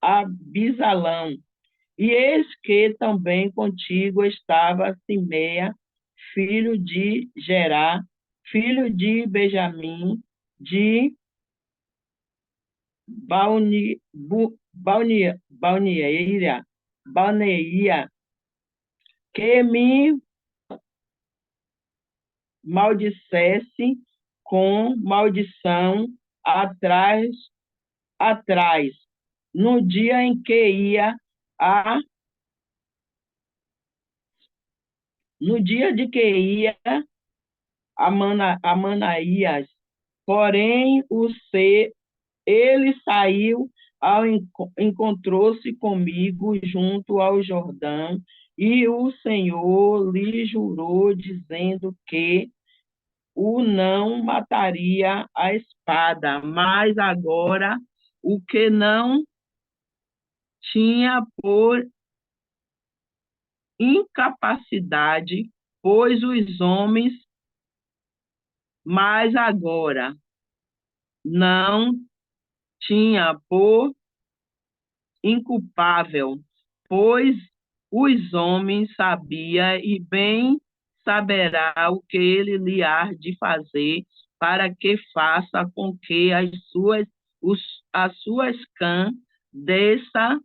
Abisalão. E eis que também contigo estava Simeia, filho de Gerá, filho de Benjamim, de Bauneia, que me maldissesse com maldição atrás, no dia em que ia a no dia de que ia a Manaías, porém ele saiu encontrou-se comigo junto ao Jordão, e o Senhor lhe jurou, dizendo que o não mataria a espada, mas agora o que não tinha por incapacidade, pois os homens, mas agora não tinha por inculpável, pois os homens sabia e bem saberá o que ele lhe há de fazer, para que faça com que as suas cãs desça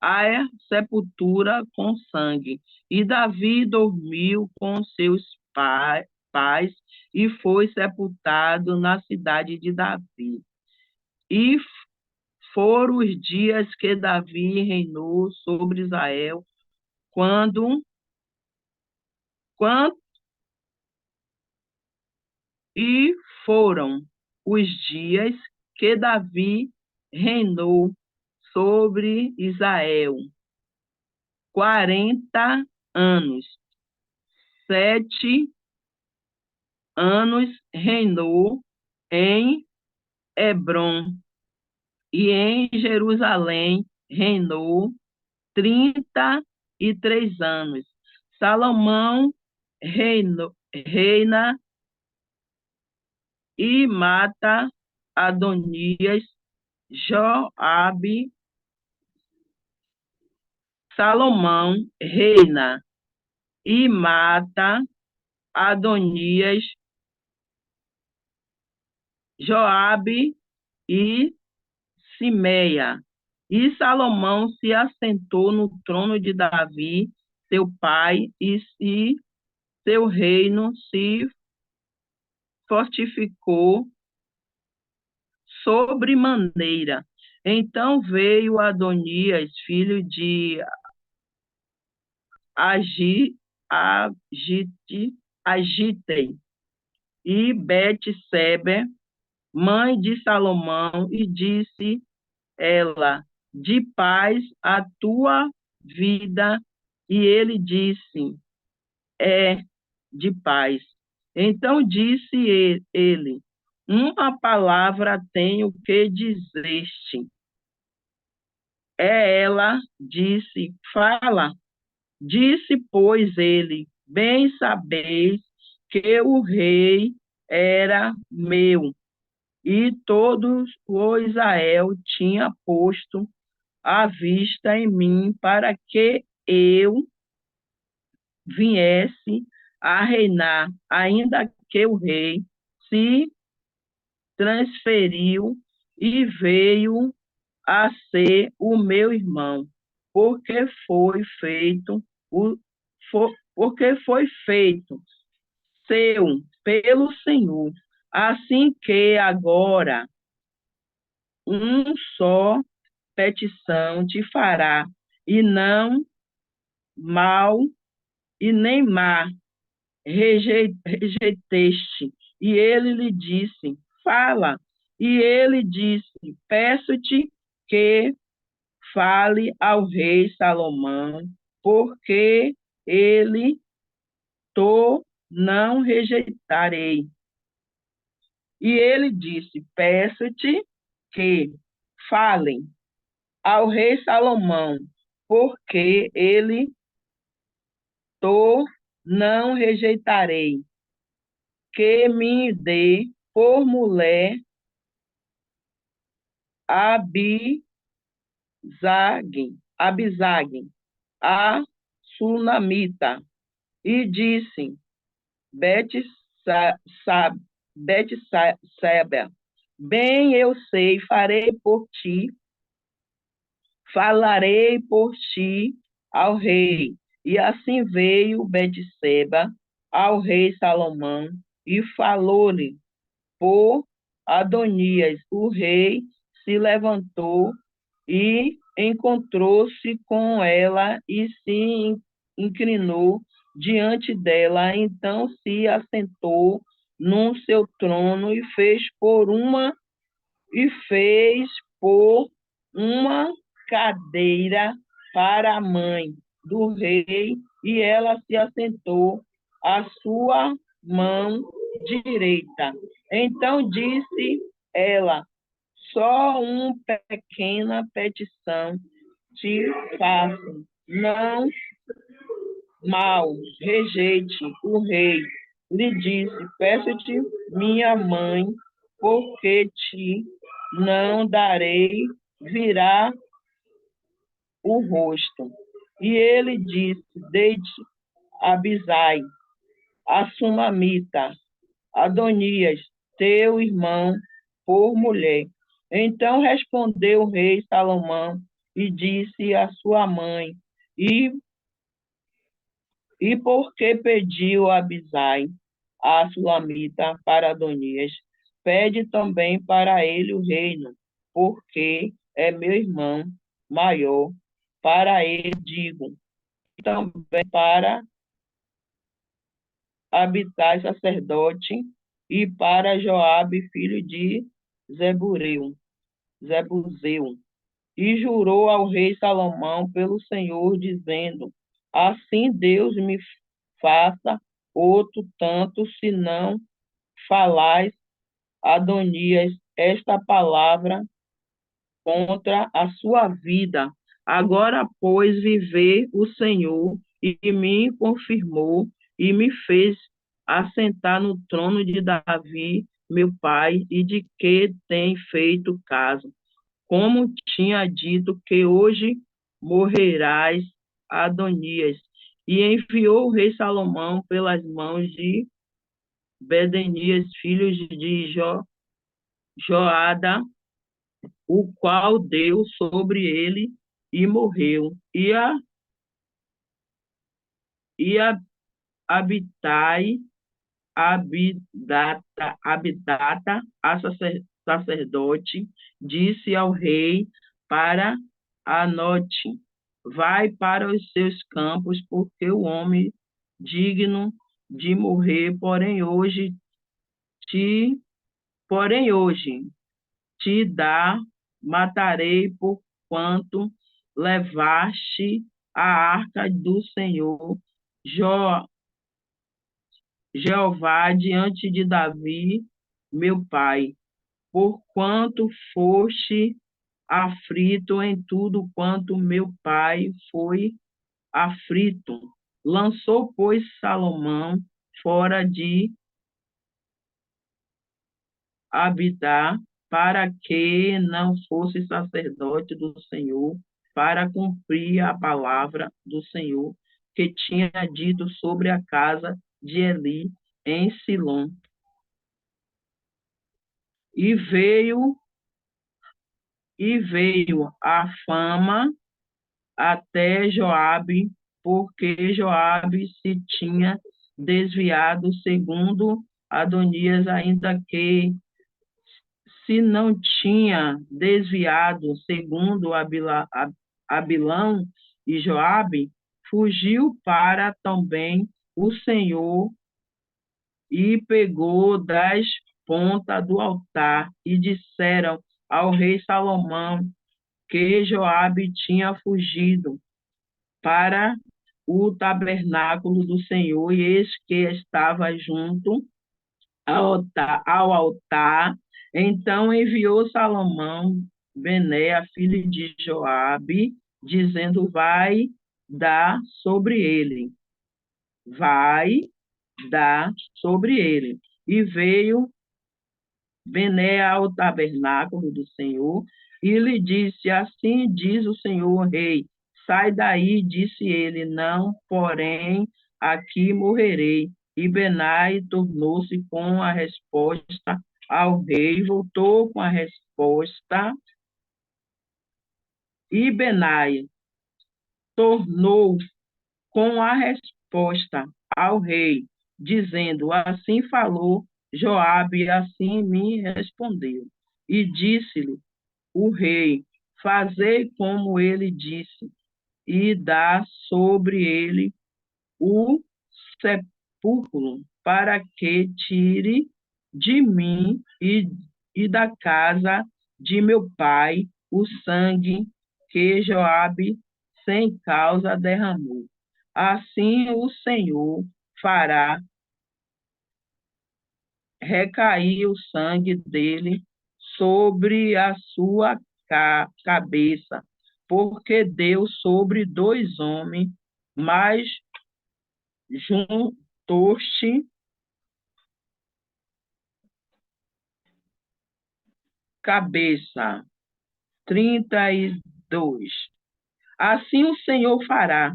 à sepultura com sangue. E Davi dormiu com seus pais e foi sepultado na cidade de Davi. E foram os dias que Davi reinou sobre Israel, e foram os dias que Davi reinou sobre Israel 40 anos. 7 anos reinou em Hebrom, e em Jerusalém reinou 33 anos. Salomão reina e mata Adonias, Joabe. Salomão reina e mata Adonias, Joabe e Simeia. E Salomão se assentou no trono de Davi, seu pai, e seu reino se fortificou sobremaneira. Então veio Adonias, filho de Agite, e Betsebe, mãe de Salomão, e disse ela: de paz a tua vida. E ele disse: é de paz. Então disse ele: uma palavra tenho que dizer-te. Ela disse: fala. Disse, pois, ele: bem sabeis que o rei era meu, e todos o Israel tinha posto a vista em mim para que eu viesse a reinar, ainda que o rei se transferiu e veio a ser o meu irmão, porque foi feito porque foi feito seu pelo Senhor. Assim que agora um só petição te fará, e não mal e nem má rejeiteste. E ele lhe disse: fala. E ele disse: peço-te que fale ao rei Salomão, porque ele to não rejeitarei. E ele disse: peço-te que falem ao rei Salomão, porque ele to não rejeitarei, que me dê por mulher Abizague, a Sunamita. E disse Betseba: bem eu sei, falarei por ti ao rei. E assim veio Betseba ao rei Salomão e falou-lhe por Adonias. O rei se levantou e encontrou-se com ela e se inclinou diante dela. Então se assentou num seu trono fez por uma cadeira para a mãe do rei, e ela se assentou à sua mão direita. Então disse ela: só uma pequena petição te faço, não mal rejeite. O rei lhe disse: peço-te, minha mãe, porque te não darei virar o rosto. E ele disse: deite Abisai, a Sunamita, Adonias, teu irmão, por mulher. Então respondeu o rei Salomão e disse à sua mãe: e por que pediu Abisai, a Sulamita, para Adonias? Pede também para ele o reino, porque é meu irmão maior. Para ele digo, e também para Abitai, sacerdote, e para Joabe, filho de Zebuzeu. E jurou ao rei Salomão pelo Senhor, dizendo: assim Deus me faça outro tanto, se não falais, Adonias, esta palavra contra a sua vida, Agora, pois, viver o Senhor e me confirmou e me fez assentar no trono de Davi, meu pai, e de que tem feito caso, como tinha dito que hoje morrerás, Adonias. E enviou o rei Salomão pelas mãos de Bedenias, filho de Joada, o qual deu sobre ele e morreu. E Abitai, Abidata, a sacerdote, disse ao rei para Anote, vai para os seus campos, porque o homem digno de morrer, te, porém hoje te matarei por quanto levaste a arca do Senhor, Jeová, diante de Davi, meu pai, porquanto foste aflito em tudo quanto meu pai foi aflito. Lançou, pois, Salomão fora de habitar, para que não fosse sacerdote do Senhor, para cumprir a palavra do Senhor, que tinha dito sobre a casa de Eli em Silom. E veio a fama até Joabe, porque Joabe se tinha desviado segundo Adonias, ainda que se não tinha desviado segundo Abilão e Joabe, fugiu para também o Senhor e pegou das pontas do altar, e disseram ao rei Salomão que Joabe tinha fugido para o tabernáculo do Senhor, e eis que estava junto ao altar. Então enviou Salomão Bené, filho de Joabe, dizendo, vai dar sobre ele. Vai dar sobre ele. E veio Bené ao tabernáculo do Senhor e lhe disse, assim diz o Senhor rei, sai daí, disse ele, não, porém, aqui morrerei. E Benai tornou-se com a resposta ao rei, voltou com a resposta, e Benai tornou com a resposta ao rei, dizendo, assim falou Joabe, assim me respondeu. E disse-lhe o rei, fazei como ele disse, e dá sobre ele o sepulcro, para que tire de mim e da casa de meu pai o sangue que Joabe sem causa derramou. Assim o Senhor fará recair o sangue dele sobre a sua cabeça, porque deu sobre 2 homens, mas juntou-te cabeça. 32. Assim o Senhor fará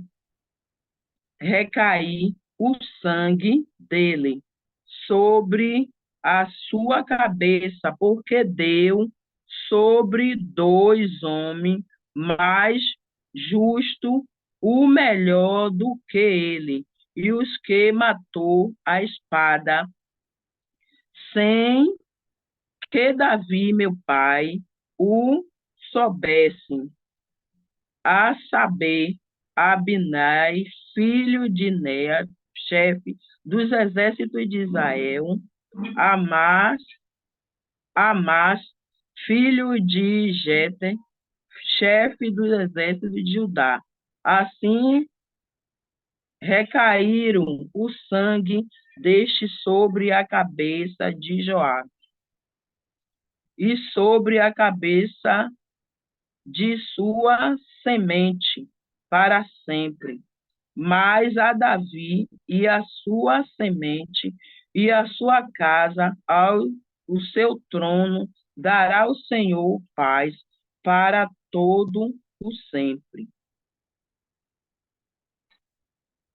recair o sangue dele sobre a sua cabeça, porque deu sobre 2 homens mais justo, o melhor do que ele, e os que matou a espada, sem que Davi, meu pai, o soubesse, a saber, Abinai, filho de Ner, chefe dos exércitos de Israel, Amás, filho de Jeter, chefe dos exércitos de Judá. Assim recaíram o sangue deste sobre a cabeça de Joabe e sobre a cabeça de sua semente para sempre, mas a Davi e a sua semente e a sua casa ao o seu trono dará o Senhor paz para todo o sempre.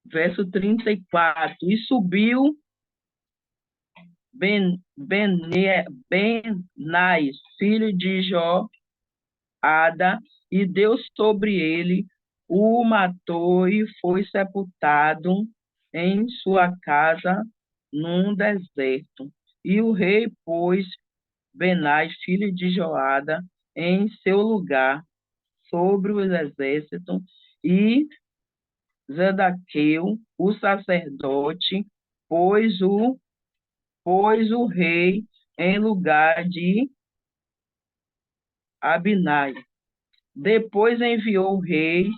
Verso 34. E subiu Benais, filho de Joada, e deu sobre ele, o matou e foi sepultado em sua casa num deserto. E o rei pôs Benais, filho de Joada, em seu lugar sobre os exércitos, e Zedequiel, o sacerdote, pôs o rei em lugar de Abinai. Depois enviou o rei,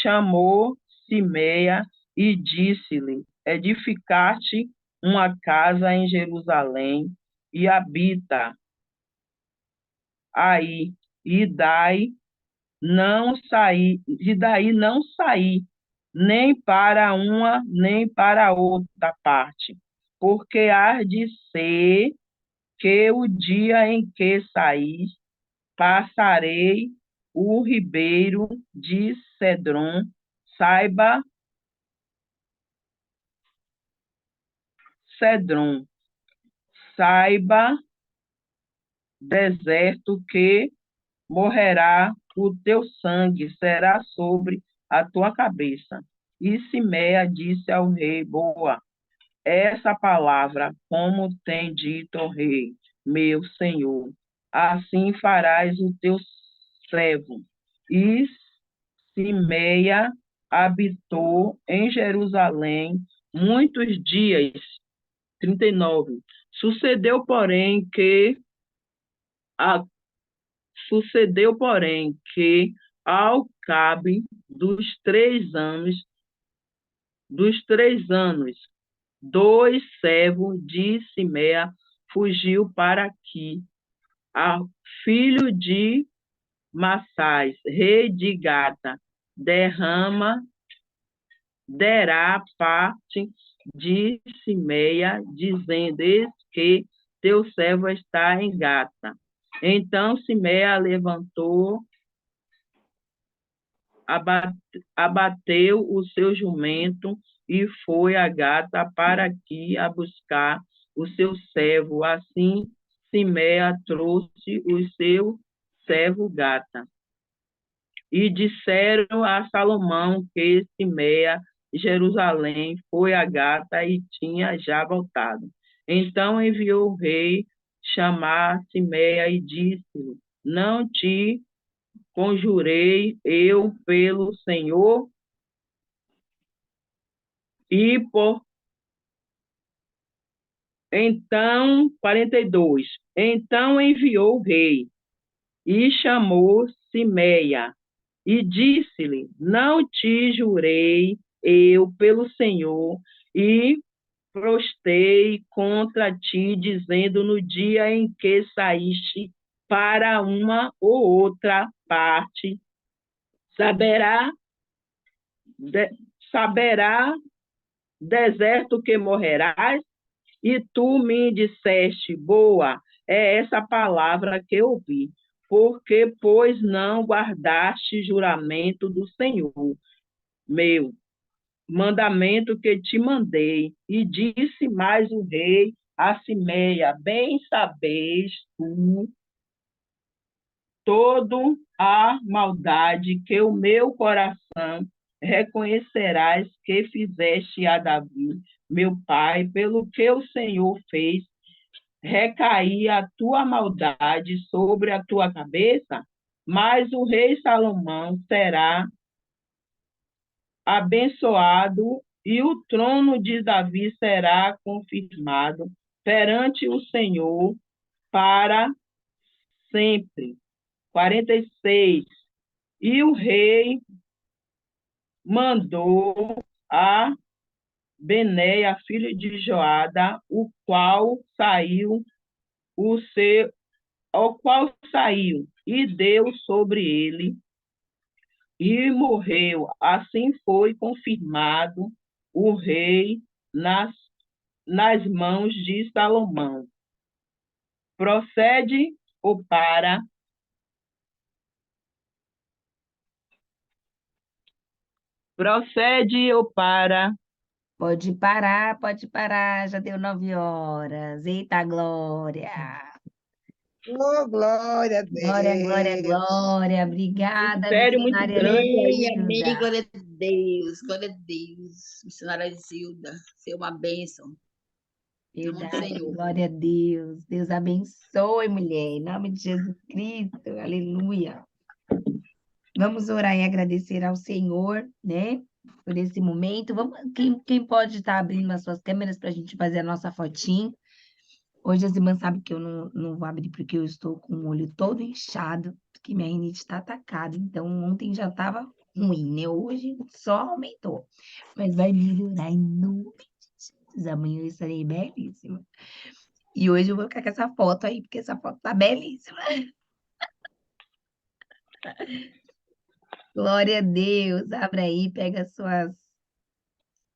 chamou Simeia e disse-lhe: edificaste uma casa em Jerusalém e habita aí, daí não saí, nem para uma, nem para outra parte, porque há de ser que o dia em que saís, passarei o ribeiro de Cedron, saiba Cedron, saiba deserto que morrerá o teu sangue, será sobre a tua cabeça. E Simeia disse ao rei: boa, essa palavra, como tem dito o rei, meu senhor, assim farás o teu servo. E Simeia habitou em Jerusalém muitos dias. 39. A, sucedeu, porém, que ao cabo dos três anos, 2 servos de Simeia fugiu para aqui, filho de Massais, rei de Gata, derá parte de Simeia, dizendo: eis que teu servo está em Gata. Então Simeia levantou, abateu o seu jumento e foi a Gata para aqui a buscar o seu servo. Assim Simeia trouxe o seu servo Gata. E disseram a Salomão que Simeia, Jerusalém, foi a Gata e tinha já voltado. Então enviou o rei chamar Simeia e disse-lhe: não te conjurei eu pelo Senhor e por... Então, 42. Então enviou o rei e chamou Simeia e disse-lhe: não te jurei eu pelo Senhor e prostei contra ti, dizendo: no dia em que saíste para uma ou outra parte, saberá, saberá deserto que morrerás, e tu me disseste: boa é essa palavra que ouvi, porque, pois, não guardaste juramento do Senhor, meu mandamento que te mandei. E disse mais o rei a Simeia: bem sabeis tu todo a maldade que o meu coração reconhecerás que fizeste a Davi, meu pai, pelo que o Senhor fez recair a tua maldade sobre a tua cabeça, mas o rei Salomão será abençoado e o trono de Davi será confirmado perante o Senhor para sempre. 46. E o rei mandou a Benéia, filho de Joada, o qual saiu e deu sobre ele e morreu. Assim foi confirmado o rei nas mãos de Salomão. Procede ou para, procede ou para. Pode parar, já deu 9 horas. Eita, Glória! Oh, glória a Glória, glória, Deus. glória. Obrigada, Mistério muito missionária grande Amém, aí. amém, Zilda. glória a Deus, glória a Deus. Missionária Zilda, ser uma bênção. Em nome do Verdade, Senhor. glória a Deus. Deus abençoe, mulher, em nome de Jesus Cristo. Aleluia. Vamos orar e agradecer ao Senhor, né, por esse momento. Quem pode estar abrindo as suas câmeras para a gente fazer a nossa fotinho? Hoje as irmãs sabem que eu não vou abrir porque eu estou com o olho todo inchado, porque minha rinite está atacada. Então, ontem já estava ruim, né? Hoje só aumentou. Mas vai melhorar em nome de Jesus. Amanhã eu estarei belíssima. E hoje eu vou ficar com essa foto aí, porque essa foto tá belíssima. Glória a Deus. Abra aí, pega as suas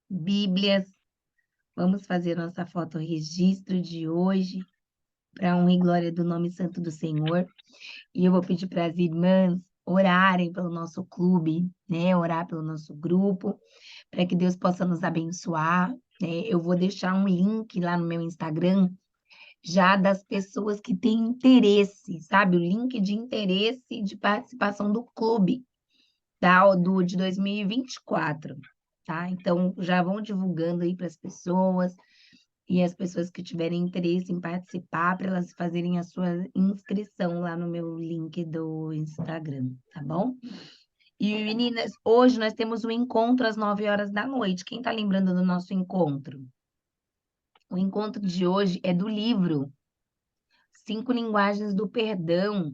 Bíblias. Vamos fazer nossa foto registro de hoje, para honra e glória do nome santo do Senhor. E eu vou pedir para as irmãs orarem pelo nosso clube, né? Orar pelo nosso grupo, para que Deus possa nos abençoar, né? Eu vou deixar um link lá no meu Instagram, já das pessoas que têm interesse, sabe? O link de interesse de participação do clube, de 2024, tá? Então, já vão divulgando aí para as pessoas, e as pessoas que tiverem interesse em participar, para elas fazerem a sua inscrição lá no meu link do Instagram, tá bom? E, meninas, hoje nós temos um encontro às 9 horas da noite. Quem tá lembrando do nosso encontro? O encontro de hoje é do livro 5 Linguagens do Perdão.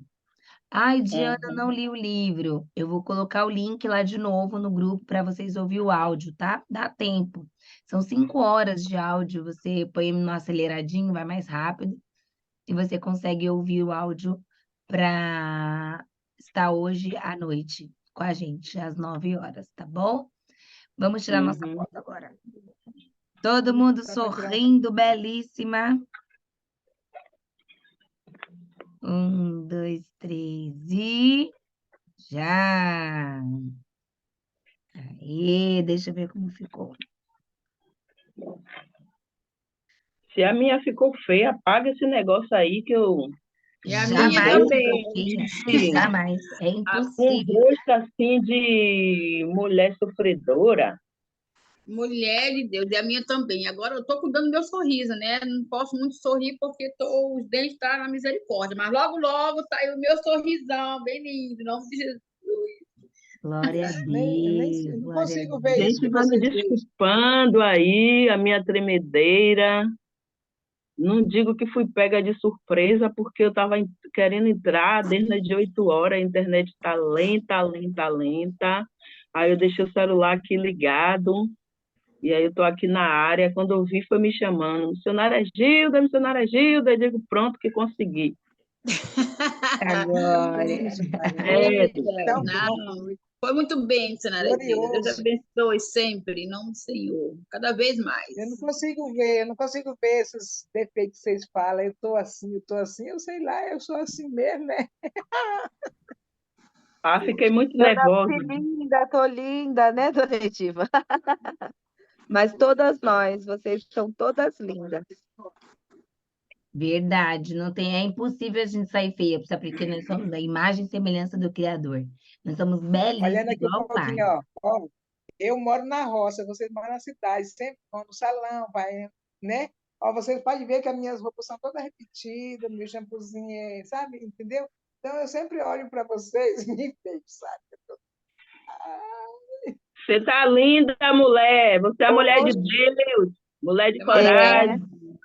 Ai, Diana, não li o livro. Eu vou colocar o link lá de novo no grupo para vocês ouvir o áudio, tá? Dá tempo. São 5 horas de áudio. Você põe no aceleradinho, vai mais rápido. E você consegue ouvir o áudio para estar hoje à noite com a gente, às 9 horas, tá bom? Vamos tirar nossa Uhum. foto agora. Todo mundo Dá pra tirar sorrindo, belíssima. 1, 2, 3 e já! Aí, deixa eu ver como ficou. Se a minha ficou feia, apaga esse negócio aí que eu E a minha Jamais eu fica também. feia. senti Jamais. É um impossível. rosto assim de mulher sofredora. Mulher de Deus, e a minha também. Agora eu tô cuidando do meu sorriso, né? Não posso muito sorrir porque os dentes estão na misericórdia, mas logo, logo tá aí o meu sorrisão, bem lindo, em nome de Jesus. Glória a Deus, não glória a consigo ver Deus. isso Gente, que vai me vocês veem. desculpando aí a minha tremedeira. Não digo que fui pega de surpresa, porque eu estava querendo entrar desde as 8 horas, a internet está lenta, lenta, lenta. Aí eu deixei o celular aqui ligado, e aí eu estou aqui na área. Quando eu vi, foi me chamando, missionária Gilda, eu digo, pronto, que consegui. Agora. É, Eita, Tão bom, não. Foi muito bem, missionária Zilda. Deus glorioso. abençoe sempre, em nome do Senhor. Cada vez mais. Eu não consigo ver esses defeitos que vocês falam. Eu tô assim, eu sei lá, eu sou assim mesmo, né? fiquei muito Eu nervosa. nasci linda, né, dona Ediva? Mas todas nós, vocês são todas lindas. Verdade, não tem, é impossível a gente sair feia, sabe? Porque nós somos a imagem e semelhança do Criador. Nós somos Olhando belíssimos aqui um igual o Pai. pouquinho, ó. Eu moro na roça, vocês moram na cidade, sempre vão no salão, vai, né? Ó, vocês podem ver que as minhas roupas são todas repetidas, meu shampoozinho, sabe? Entendeu? Então eu sempre olho para vocês e me vejo, sabe? Você tá linda, mulher. Você é mulher de Poxa, Deus, mulher de Demasiado. coragem,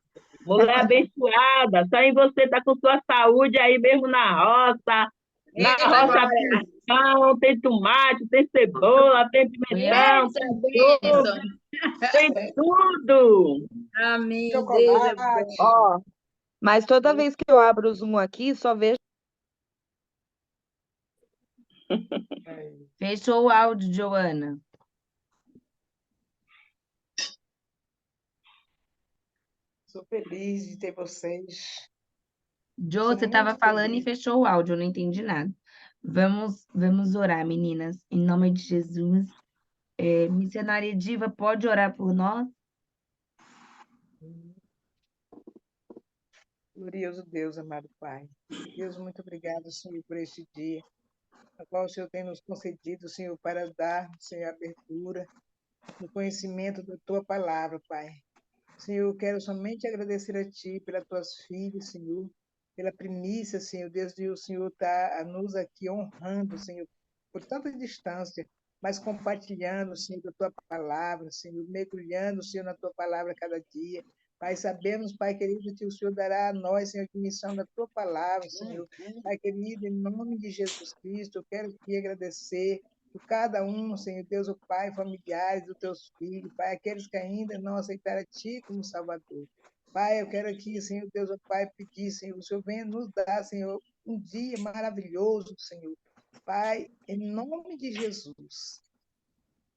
mulher abençoada. Só em você tá com sua saúde aí mesmo na roça. Na Eita, roça glória. tem pão, tem tomate, tem cebola, tem pimentão, Eita, tem bênção. couve, tem tudo. Amém. Deus é chocolate. bom. Ó, mas toda vez que eu abro o Zoom aqui, só vejo Fechou o áudio, Joana. Sou feliz de ter vocês. Jo, Sou você estava muito falando e feliz. fechou o áudio, eu não entendi nada. Vamos orar, meninas. Em nome de Jesus. Missionária Diva, pode orar por nós? Glorioso Deus, amado Pai. Deus, muito obrigado, Senhor, por este dia, a qual o Senhor tem nos concedido, Senhor, para dar, Senhor, abertura no conhecimento da Tua palavra, Pai. Senhor, eu quero somente agradecer a Ti pelas Tuas filhas, Senhor, pela primícia, Senhor, desde o Senhor está nos aqui honrando, Senhor, por tanta distância, mas compartilhando, Senhor, da Tua palavra, Senhor, mergulhando, Senhor, na Tua palavra cada dia. Pai, sabemos, Pai querido, que o Senhor dará a nós, Senhor, admissão da Tua palavra, Senhor. Pai querido, em nome de Jesus Cristo, eu quero te agradecer por cada um, Senhor Deus, o Pai, familiares dos teus filhos, Pai, aqueles que ainda não aceitaram a Ti como Salvador. Pai, eu quero aqui, Senhor Deus, o Pai, pedir, Senhor, o Senhor venha nos dar, Senhor, um dia maravilhoso, Senhor. Pai, em nome de Jesus.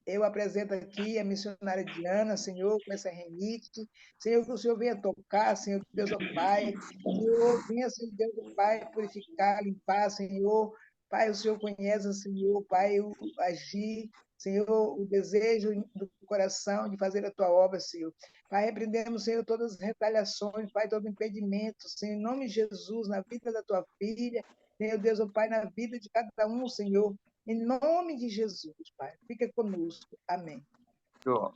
Eu apresento aqui a missionária Diana, Senhor, com essa renite. Senhor, que o Senhor venha tocar, Senhor Deus, ó Pai. Senhor, venha, Senhor Deus, ó Pai, purificar, limpar, Senhor. Pai, o Senhor conhece, Senhor, Pai, o agir, Senhor, o desejo do coração de fazer a tua obra, Senhor. Pai, repreendemos, Senhor, todas as retaliações, Pai, todo impedimento, Senhor, em nome de Jesus, na vida da tua filha, Senhor Deus, ó Pai, na vida de cada um, Senhor. Em nome de Jesus, Pai. Fica conosco. Amém.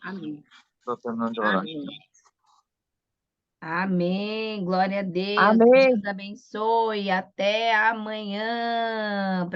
Amém. Estou terminando de orar. Amém. Amém. Glória a Deus. Amém. Deus abençoe. Até amanhã.